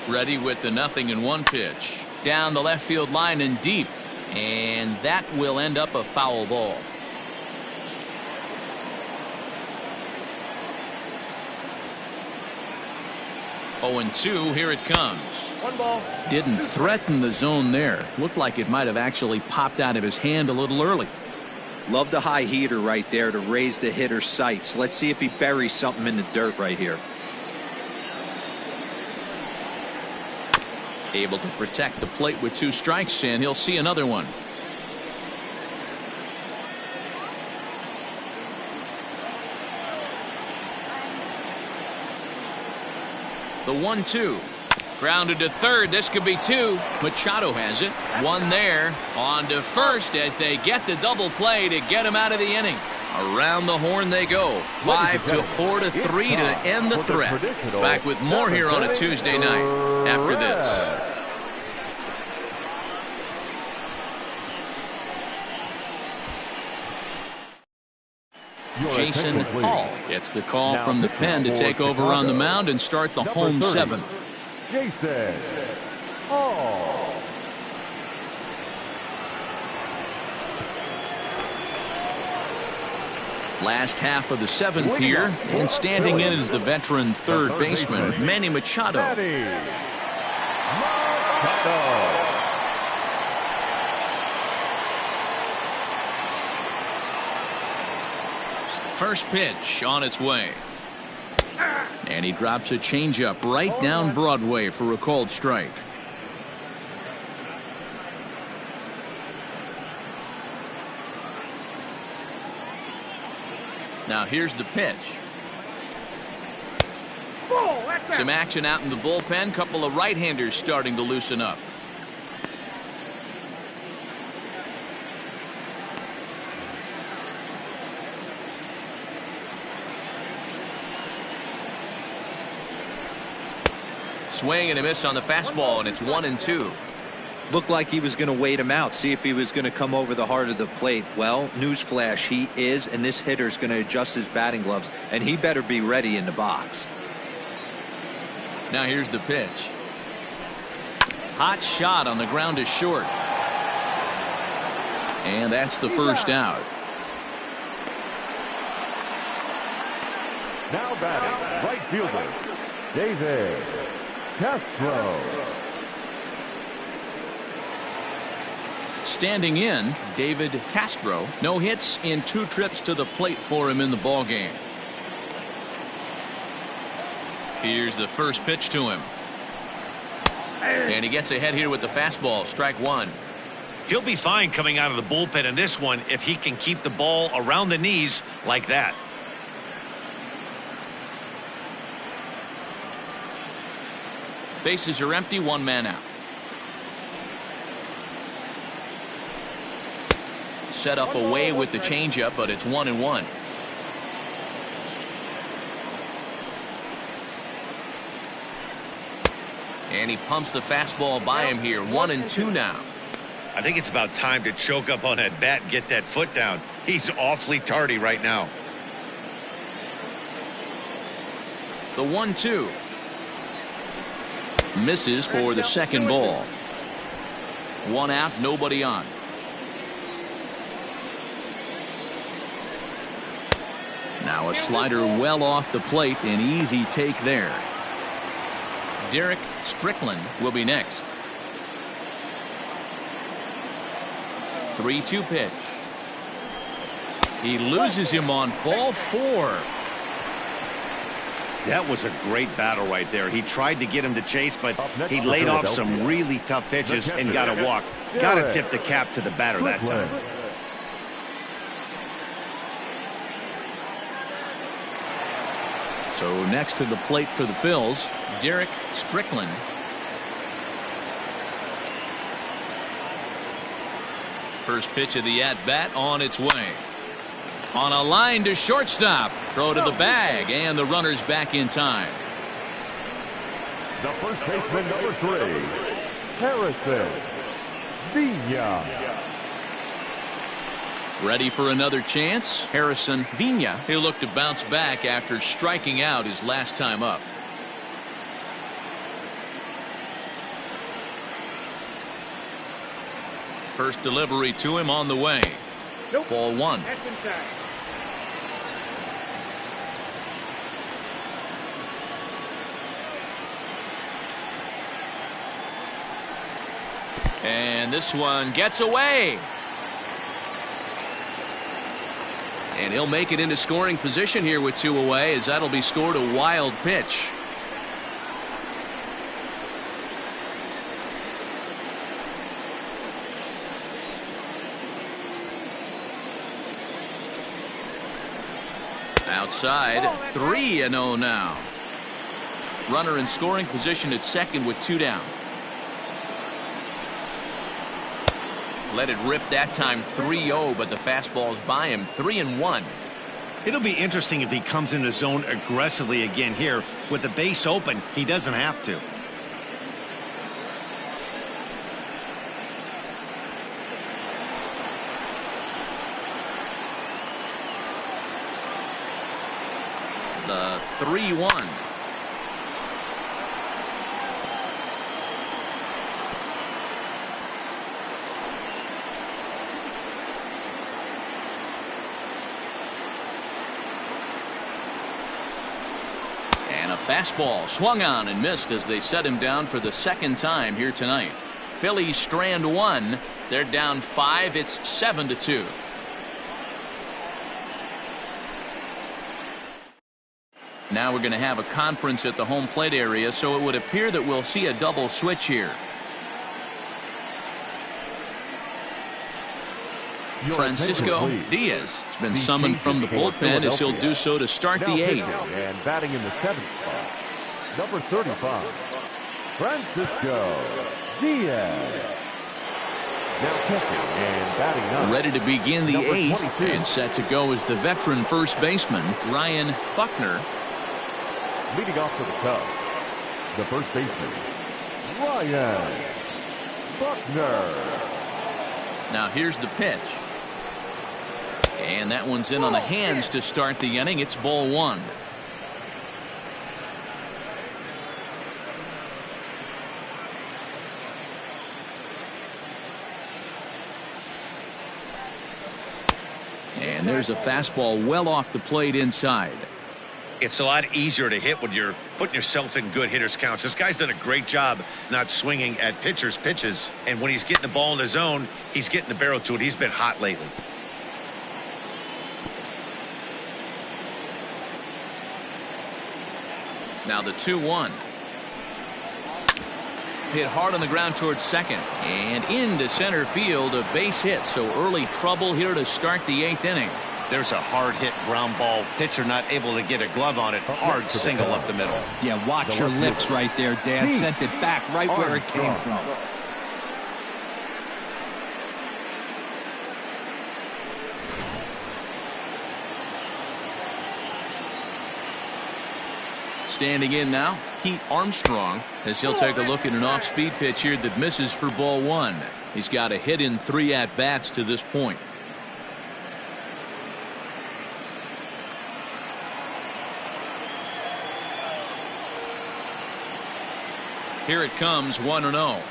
Ready with the 0-1 pitch. Down the left field line and deep. And that will end up a foul ball. Oh, 0-2, here it comes. 1 ball. Didn't threaten the zone there. Looked like it might have actually popped out of his hand a little early. Love the high heater right there to raise the hitter's sights. Let's see if he buries something in the dirt right here. Able to protect the plate with 2 strikes, and he'll see another one. The 1-2. Grounded to third. This could be 2. Machado has it. 1 there. On to first as they get the double play to get him out of the inning. Around the horn they go. 5-4-3 to end the threat. Back with more here on a Tuesday night after this. Jason Hall gets the call from the pen to take over on the mound and start the home 7th. Jason Hall. Last half of the 7th here, and standing in is the veteran third baseman, Manny Machado. First pitch on its way. And he drops a changeup right down Broadway for a called strike. Now here's the pitch. Some action out in the bullpen. Couple of right-handers starting to loosen up. Swing and a miss on the fastball, and it's 1-2. Looked like he was going to wait him out, see if he was going to come over the heart of the plate. Well, newsflash, he is, and this hitter's going to adjust his batting gloves, and he better be ready in the box. Now here's the pitch. Hot shot on the ground is short. And that's the first out. Now batting, right fielder, David Castro. Standing in, David Castro. No hits in 2 trips to the plate for him in the ballgame. Here's the first pitch to him. And he gets ahead here with the fastball. Strike 1. He'll be fine coming out of the bullpen in this one if he can keep the ball around the knees like that. Bases are empty, 1 man out. Set up away with the changeup, but it's 1-1. And he pumps the fastball by him here. 1-2 now. I think it's about time to choke up on that bat and get that foot down. He's awfully tardy right now. The 1-2. Misses for the second ball. 1 out, nobody on. Now a slider well off the plate, an easy take there. Derek Strickland will be next. 3-2 pitch. He loses him on ball 4. That was a great battle right there. He tried to get him to chase, but he laid off some really tough pitches and got a walk. Got to tip the cap to the batter that time. So next to the plate for the Phils, Derek Strickland. First pitch of the at-bat on its way. On a line to shortstop. Throw to the bag, and the runner's back in time. The first baseman, number 3, Harrison Villa. Ready for another chance? Harrison Villa. He'll look to bounce back after striking out his last time up. First delivery to him on the way. Ball 1. And this one gets away. And he'll make it into scoring position here with 2 away, as that'll be scored a wild pitch. Outside, 3-0 now. Runner in scoring position at second with 2 down. Let it rip that time, 3-0, but the fastball's by him, 3-1. It'll be interesting if he comes in the zone aggressively again here. With the base open, he doesn't have to. The 3-1. And a fastball swung on and missed as they set him down for the second time here tonight. Phillies strand 1. They're down 5. It's 7-2. Now we're going to have a conference at the home plate area, so it would appear that we'll see a double switch here. Francisco Diaz has been summoned from the bullpen, as he'll do so to start the 8th. And batting in the 7th spot, number 35, Francisco Diaz. Now catching and batting up. Ready to begin the Number 8th 22. and set to go is the veteran first baseman, Ryan Buckner. Leading off for the Cubs, the first baseman, Ryan Buckner. Now here's the pitch. And that one's in on the hands to start the inning. It's ball 1. And there's a fastball well off the plate inside. It's a lot easier to hit when you're putting yourself in good hitters counts. This guy's done a great job not swinging at pitchers' pitches. And when he's getting the ball in the zone, he's getting the barrel to it. He's been hot lately. Now the 2-1. Hit hard on the ground towards second. And into center field, a base hit. So early trouble here to start the 8th inning. There's a hard hit ground ball. Pitcher not able to get a glove on it. Hard single up the middle. Yeah, watch your lips right there, Dan. Sent it back right where it came from. Standing in now, Pete Armstrong, as he'll take a look at an off-speed pitch here that misses for ball 1. He's got a hit in 3 at-bats to this point. Here it comes, 1-0.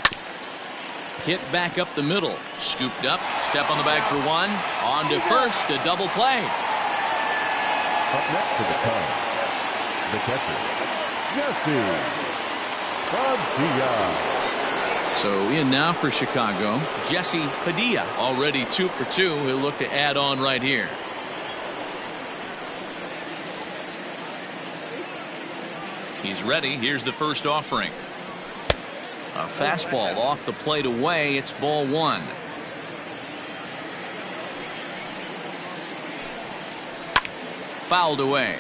Hit back up the middle. Scooped up. Step on the bag for 1. On to first. A double play. Up next to the Cubs, the catcher, Jesse Padilla. So in now for Chicago, Jesse Padilla, already 2 for 2. He'll look to add on right here. He's ready. Here's the first offering. A fastball off the plate away. It's ball one. Fouled away.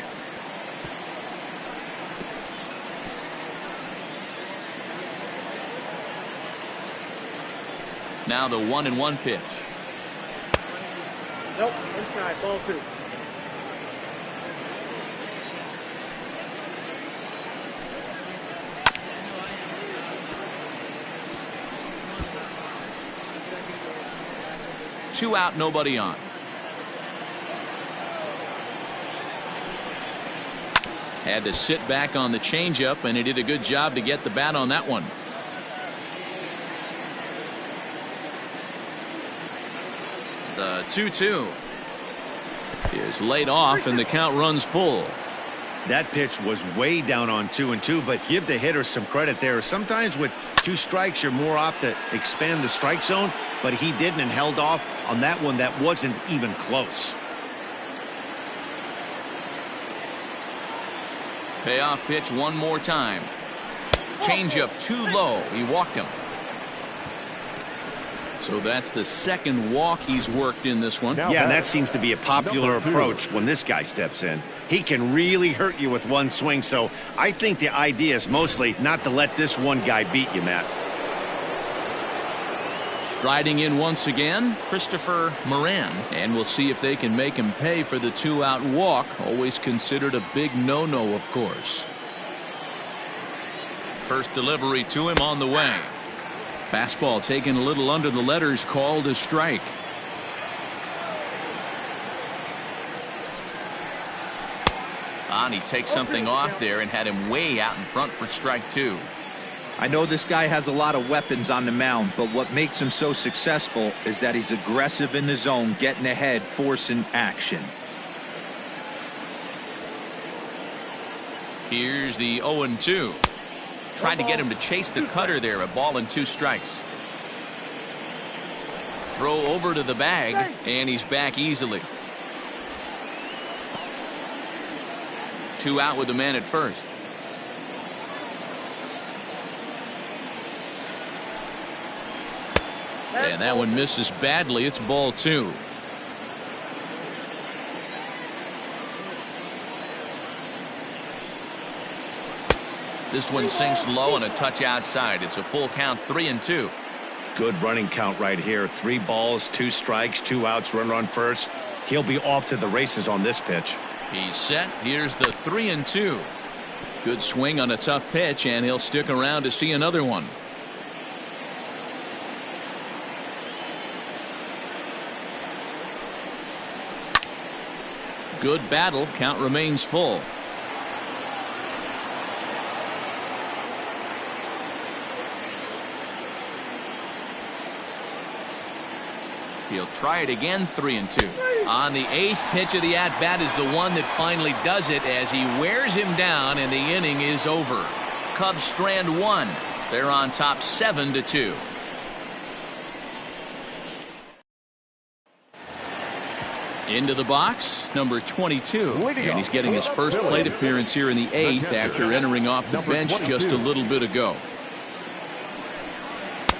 Now the 1-1 pitch. Nope, inside, ball two. Two out, nobody on. Had to sit back on the changeup, and he did a good job to get the bat on that one. The 2-2 is laid off, and the count runs full. That pitch was way down on 2-2, but give the hitter some credit there. Sometimes with 2 strikes, you're more apt to expand the strike zone, but he didn't and held off on that one that wasn't even close. Payoff pitch one more time. Changeup too low. He walked him. So that's the second walk he's worked in this one. Yeah, that seems to be a popular approach when this guy steps in. He can really hurt you with one swing, so I think the idea is mostly not to let this one guy beat you, Matt. Striding in once again, Christopher Moran, and we'll see if they can make him pay for the 2-out walk. Always considered a big no-no, of course. First delivery to him on the way. Fastball taken a little under the letters, called a strike. And he takes something off there and had him way out in front for strike 2. I know this guy has a lot of weapons on the mound, but what makes him so successful is that he's aggressive in the zone, getting ahead, forcing action. Here's the 0-2. Tried to get him to chase the cutter there. A ball and 2 strikes. Throw over to the bag, and he's back easily. 2 out with the man at first. And that one misses badly. It's ball 2. This one sinks low and a touch outside. It's a full count, 3-2. Good running count right here. 3 balls, 2 strikes, 2 outs, runner on first. He'll be off to the races on this pitch. He's set. Here's the 3-2. Good swing on a tough pitch, and he'll stick around to see another one. Good battle. Count remains full. He'll try it again, 3-2. On the 8th pitch of the at-bat is the one that finally does it as he wears him down, and the inning is over. Cubs strand 1. They're on top 7-2. Into the box, number 22. And he's getting his first plate appearance here in the 8th after entering off the bench just a little bit ago.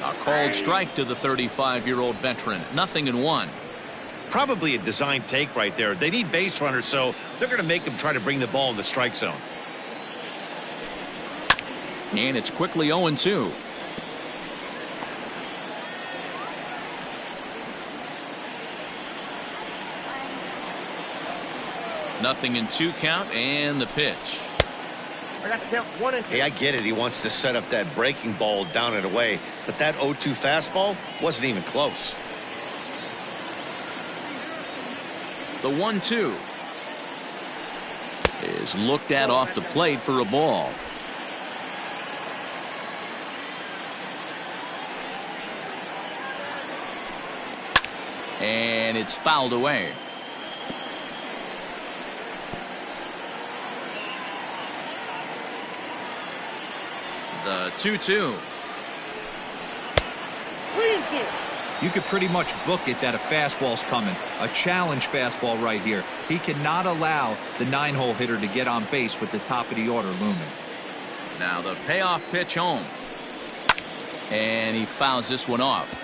A called strike to the 35-year-old veteran. 0-1. Probably a design take right there. They need base runners, so they're going to make him try to bring the ball in the strike zone. And it's quickly 0-2. Nothing in 2 count, and the pitch. I got to count 1 and 2. Hey, I get it. He wants to set up that breaking ball down and away, but that 0-2 fastball wasn't even close. The 1-2 is looked at off the plate for a ball. And it's fouled away. The 2-2. You could pretty much book it that a fastball's coming. A challenge fastball right here. He cannot allow the 9-hole hitter to get on base with the top of the order looming. Now the payoff pitch home. And he fouls this one off.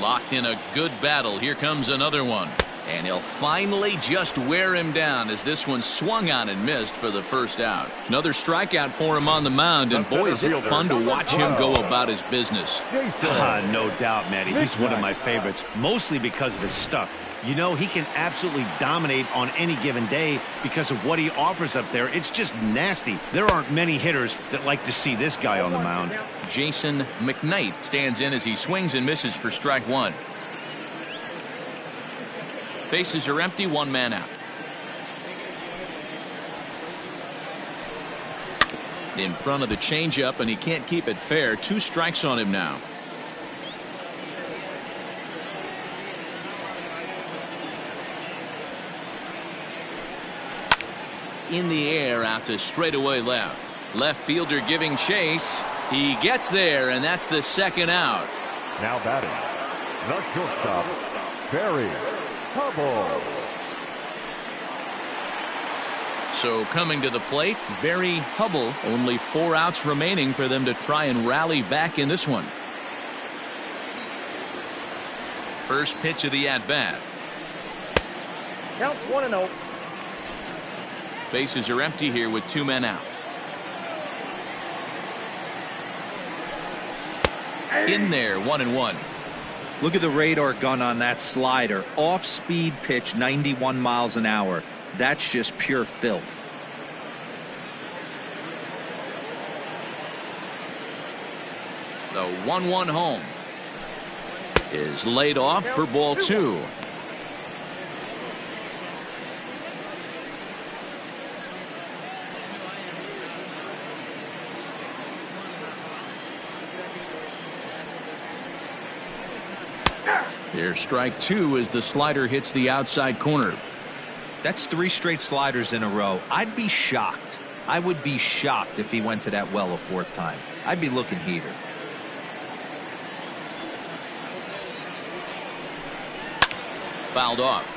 Locked in a good battle. Here comes another one. And he'll finally just wear him down as this one swung on and missed for the first out. Another strikeout for him on the mound, and boy, is it fun to watch him go about his business. No doubt, Matty. He's one of my favorites, mostly because of his stuff. You know, he can absolutely dominate on any given day because of what he offers up there. It's just nasty. There aren't many hitters that like to see this guy on the mound. Jason McKnight stands in as he swings and misses for strike one. Bases are empty, one man out. In front of the changeup, and he can't keep it fair. 2 strikes on him now. In the air out to straightaway left. Left fielder giving chase. He gets there, and that's the second out. Now batting, the shortstop, Barry Hubble. So coming to the plate, Barry Hubble. Only 4 outs remaining for them to try and rally back in this one. First pitch of the at-bat. Count 1-0. Bases are empty here with 2 men out. In there, 1-1. Look at the radar gun on that slider. Off-speed pitch, 91 miles an hour. That's just pure filth. The 1-1 home is laid off for ball 2. Here's strike 2 as the slider hits the outside corner. That's 3 straight sliders in a row. I'd be shocked. I would be shocked if he went to that well a 4th time. I'd be looking heater. Fouled off.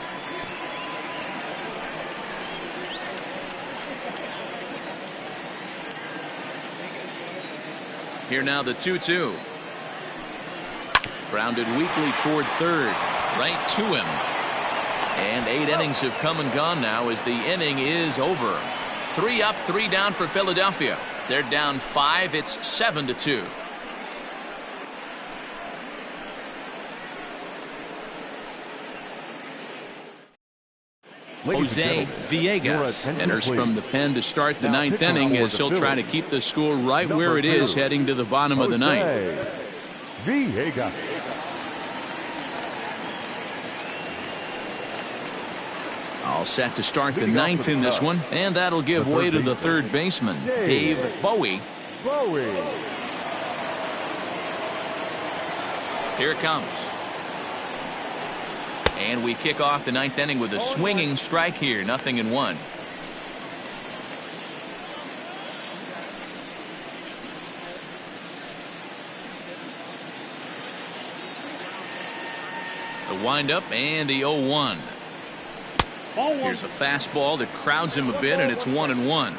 Here now the 2-2. Grounded weakly toward third. Right to him. And 8 innings have come and gone now as the inning is over. 3 up, 3 down for Philadelphia. They're down 5. It's 7-2. Jose Villegas enters from the pen to start the 9th inning as he'll try to keep the score right where it is heading to the bottom of the 9th. Villegas. All set to start the 9th in this one, and that'll give way to the 3rd baseman, Dave Bowie. Here it comes. And we kick off the 9th inning with a swinging strike here, 0-1. The windup and the 0-1. Here's a fastball that crowds him a bit, and it's 1-1.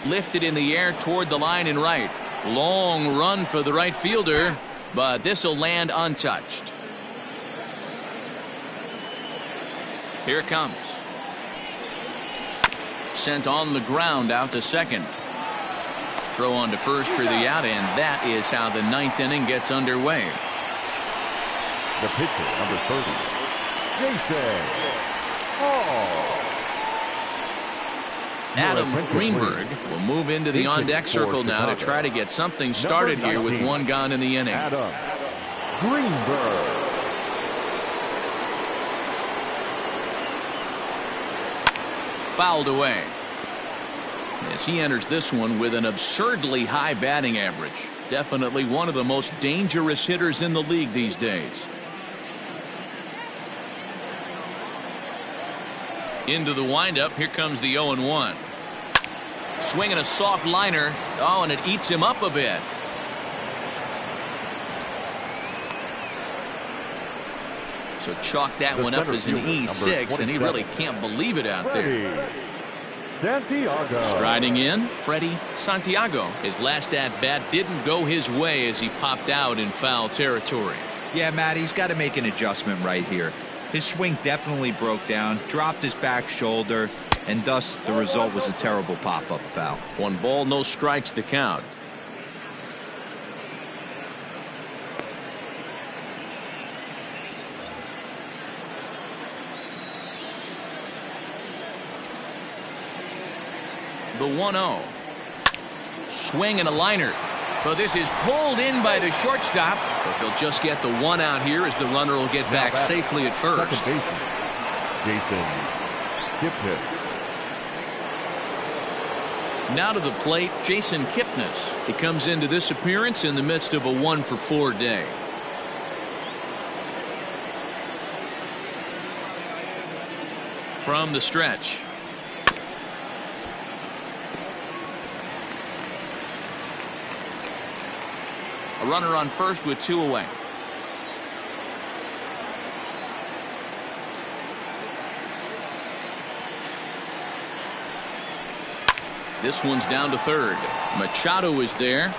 Lifted in the air toward the line and right. Long run for the right fielder, but this will land untouched. Here it comes. Sent on the ground out to second. Throw on to first for the out, and that is how the 9th inning gets underway. The pitcher, number 30, Jason Hall. Adam Greenberg will move into the on-deck circle now to try to get something started here with 1 gone in the inning. Adam Greenberg. Fouled away. As he enters this one with an absurdly high batting average. Definitely one of the most dangerous hitters in the league these days. Into the windup. Here comes the 0-1. Swinging a soft liner. Oh, and it eats him up a bit. So chalk that one up as an E6, and he really can't believe it out there. Santiago. Striding in, Freddie Santiago. His last at-bat didn't go his way as he popped out in foul territory. Yeah, Matt, he's got to make an adjustment right here. His swing definitely broke down, dropped his back shoulder, and thus the result was a terrible pop-up foul. 1 ball, no strikes to count. The 1-0. Swing and a liner. But this is pulled in by the shortstop. But they'll just get the 1 out here as the runner will get back safely at first. Second baseman, Jason Kipnis. Now to the plate, Jason Kipnis. He comes into this appearance in the midst of a 1-for-4 day. From the stretch. A runner on first with 2 away. This one's down to third. Machado is there.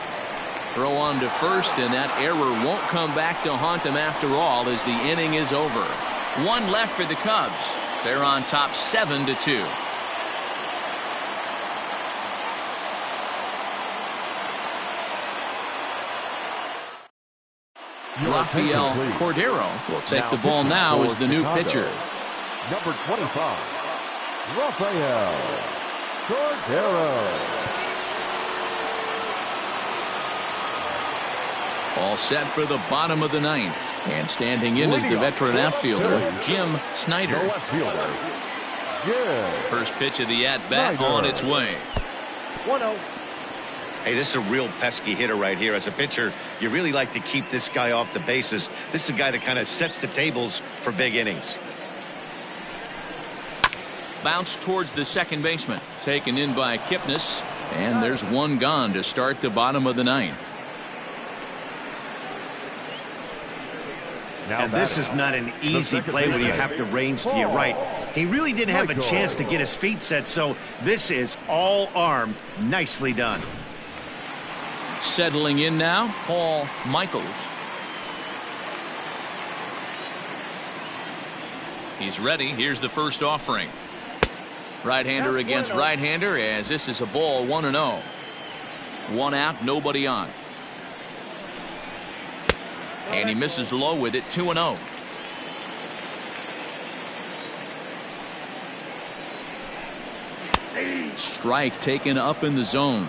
Throw on to first, and that error won't come back to haunt him after all as the inning is over. 1 left for the Cubs. They're on top 7-2. Rafael Cordero will take the ball now as the new pitcher. Number 25, Rafael Cordero. All set for the bottom of the 9th. And standing in is the veteran outfielder, Jim Snyder. The left fielder, Jim. First pitch of the at-bat on its way. 1-0. Hey, this is a real pesky hitter right here. As a pitcher, you really like to keep this guy off the bases. This is a guy that kind of sets the tables for big innings. Bounce towards the second baseman. Taken in by Kipnis. And there's 1 gone to start the bottom of the 9th. And this is not an easy play when you have to range to your right. He really didn't have a chance to get his feet set, so this is all arm. Nicely done. Settling in now, Paul Michaels. He's ready. Here's the first offering. Right-hander against right-hander as this is a ball 1-0. 1 out, nobody on. And he misses low with it, 2-0. Strike taken up in the zone.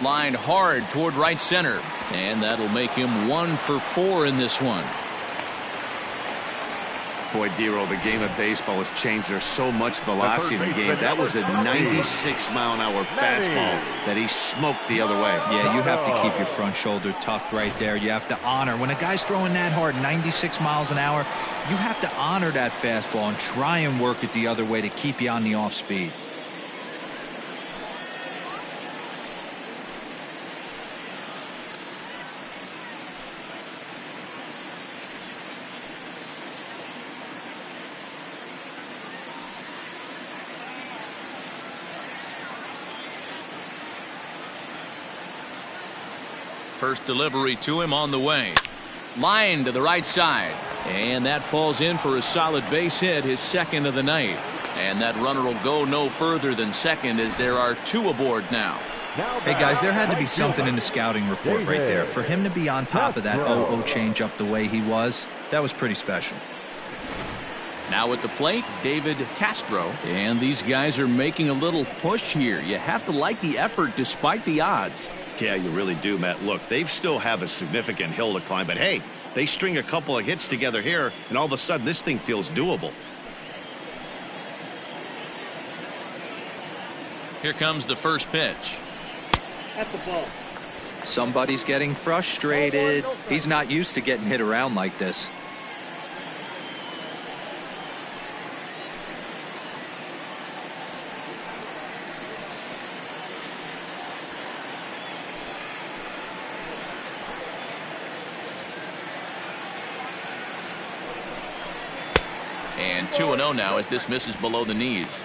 Lined hard toward right center. And that'll make him 1 for 4 in this one. Boy, Dero, the game of baseball has changed. There's so much velocity in the game. That was a 96-mile-an-hour fastball that he smoked the other way. Yeah, you have to keep your front shoulder tucked right there. You have to honor. When a guy's throwing that hard, 96 miles an hour, you have to honor that fastball and try and work it the other way to keep you on the off speed. First delivery to him on the way. Line to the right side. And that falls in for a solid base hit, his second of the night. And that runner will go no further than second as there are 2 aboard now. Hey, guys, there had to be something in the scouting report right there. For him to be on top of that 0-0 changeup the way he was, that was pretty special. Now at the plate, David Castro. And these guys are making a little push here. You have to like the effort despite the odds. Yeah, you really do, Matt. Look, they still have a significant hill to climb, but hey, they string a couple of hits together here, and all of a sudden this thing feels doable. Here comes the first pitch. At the ball. Somebody's getting frustrated. He's not used to getting hit around like this. 2-0 now as this misses below the knees.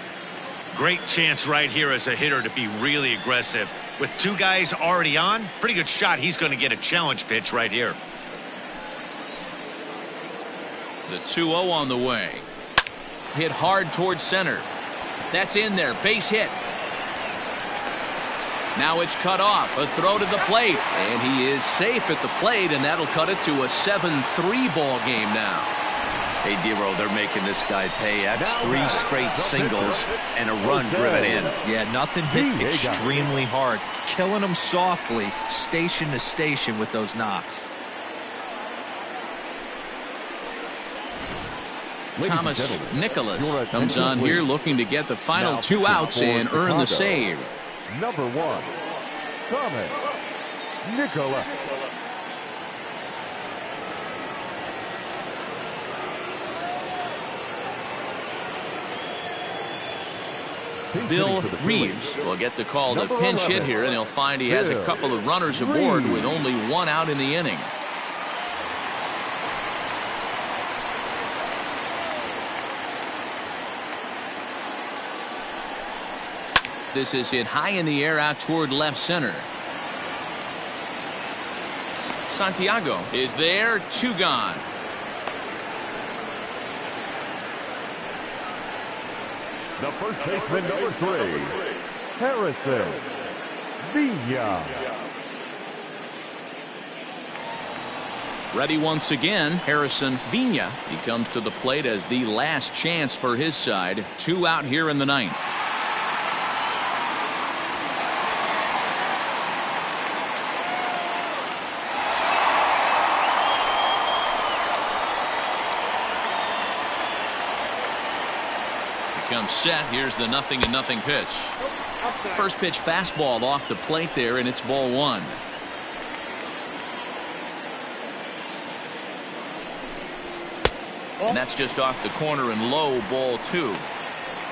Great chance right here as a hitter to be really aggressive. With two guys already on, pretty good shot. He's going to get a challenge pitch right here. The 2-0 on the way. Hit hard towards center. That's in there. Base hit. Now it's cut off. A throw to the plate. And he is safe at the plate, and that'll cut it to a 7-3 ball game now. Hey, Dero, they're making this guy pay. That's 3 straight singles and a run driven in. Yeah, nothing hit extremely hard. Killing them softly, station to station with those knocks. Thomas Nicholas comes on here looking to get the final 2 outs and earn the save. Number 1, Thomas Nicholas. Bill Reeves will get the call to pinch hit here, and he'll find he has a couple of runners aboard with only 1 out in the inning. This is hit high in the air out toward left center. Santiago is there, 2 gone. The first baseman, number 3, Harrison Villa. Ready once again, Harrison Villa. He comes to the plate as the last chance for his side. 2 out here in the 9th. Comes set. Here's the 0-0 pitch. First pitch fastball off the plate there, and it's ball 1. And that's just off the corner and low, ball 2.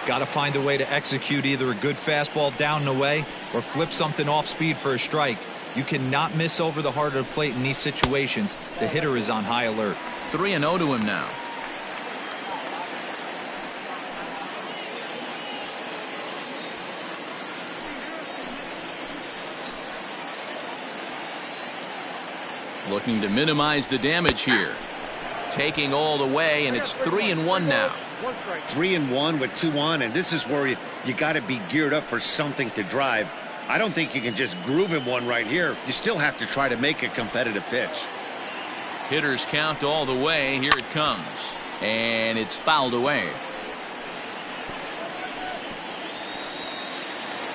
Got to find a way to execute either a good fastball down and away or flip something off speed for a strike. You cannot miss over the heart of the plate in these situations. The hitter is on high alert. 3-0 to him now. Looking to minimize the damage here. Taking all the way, and it's 3-1 now. 3-1 with 2 on, and this is where you got to be geared up for something to drive. I don't think you can just groove him one right here. You still have to try to make a competitive pitch. Hitters count all the way. Here it comes. And it's fouled away.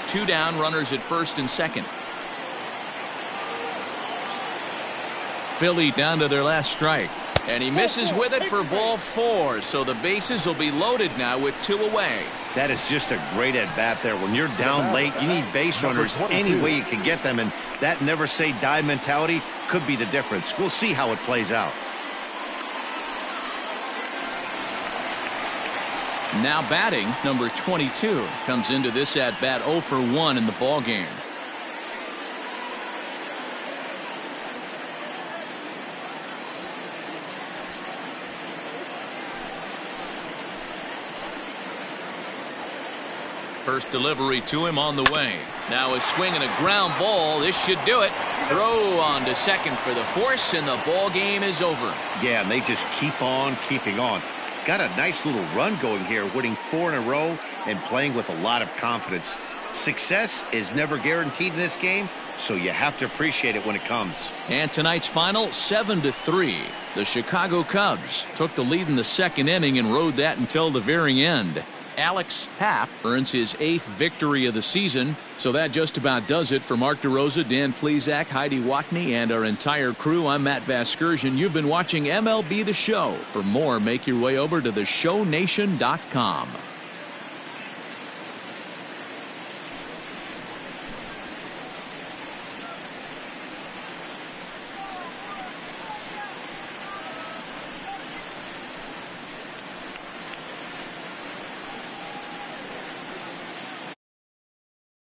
2 down, runners at first and second. Philly down to their last strike. And he misses with it for ball 4. So the bases will be loaded now with 2 away. That is just a great at-bat there. When you're down late, you need base runners any way you can get them. And that never say die mentality could be the difference. We'll see how it plays out. Now batting, number 22 comes into this at-bat 0 for 1 in the ball game. First delivery to him on the way. Now a swing and a ground ball. This should do it. Throw on to second for the force, and the ball game is over. Yeah, and they just keep on keeping on. Got a nice little run going here, winning 4 in a row and playing with a lot of confidence. Success is never guaranteed in this game, so you have to appreciate it when it comes. And tonight's final, 7-3. The Chicago Cubs took the lead in the 2nd inning and rode that until the very end. Alex Happ earns his 8th victory of the season. So that just about does it for Mark DeRosa, Dan Plesac, Heidi Watney, and our entire crew. I'm Matt Vasgersian. You've been watching MLB The Show. For more, make your way over to theshownation.com.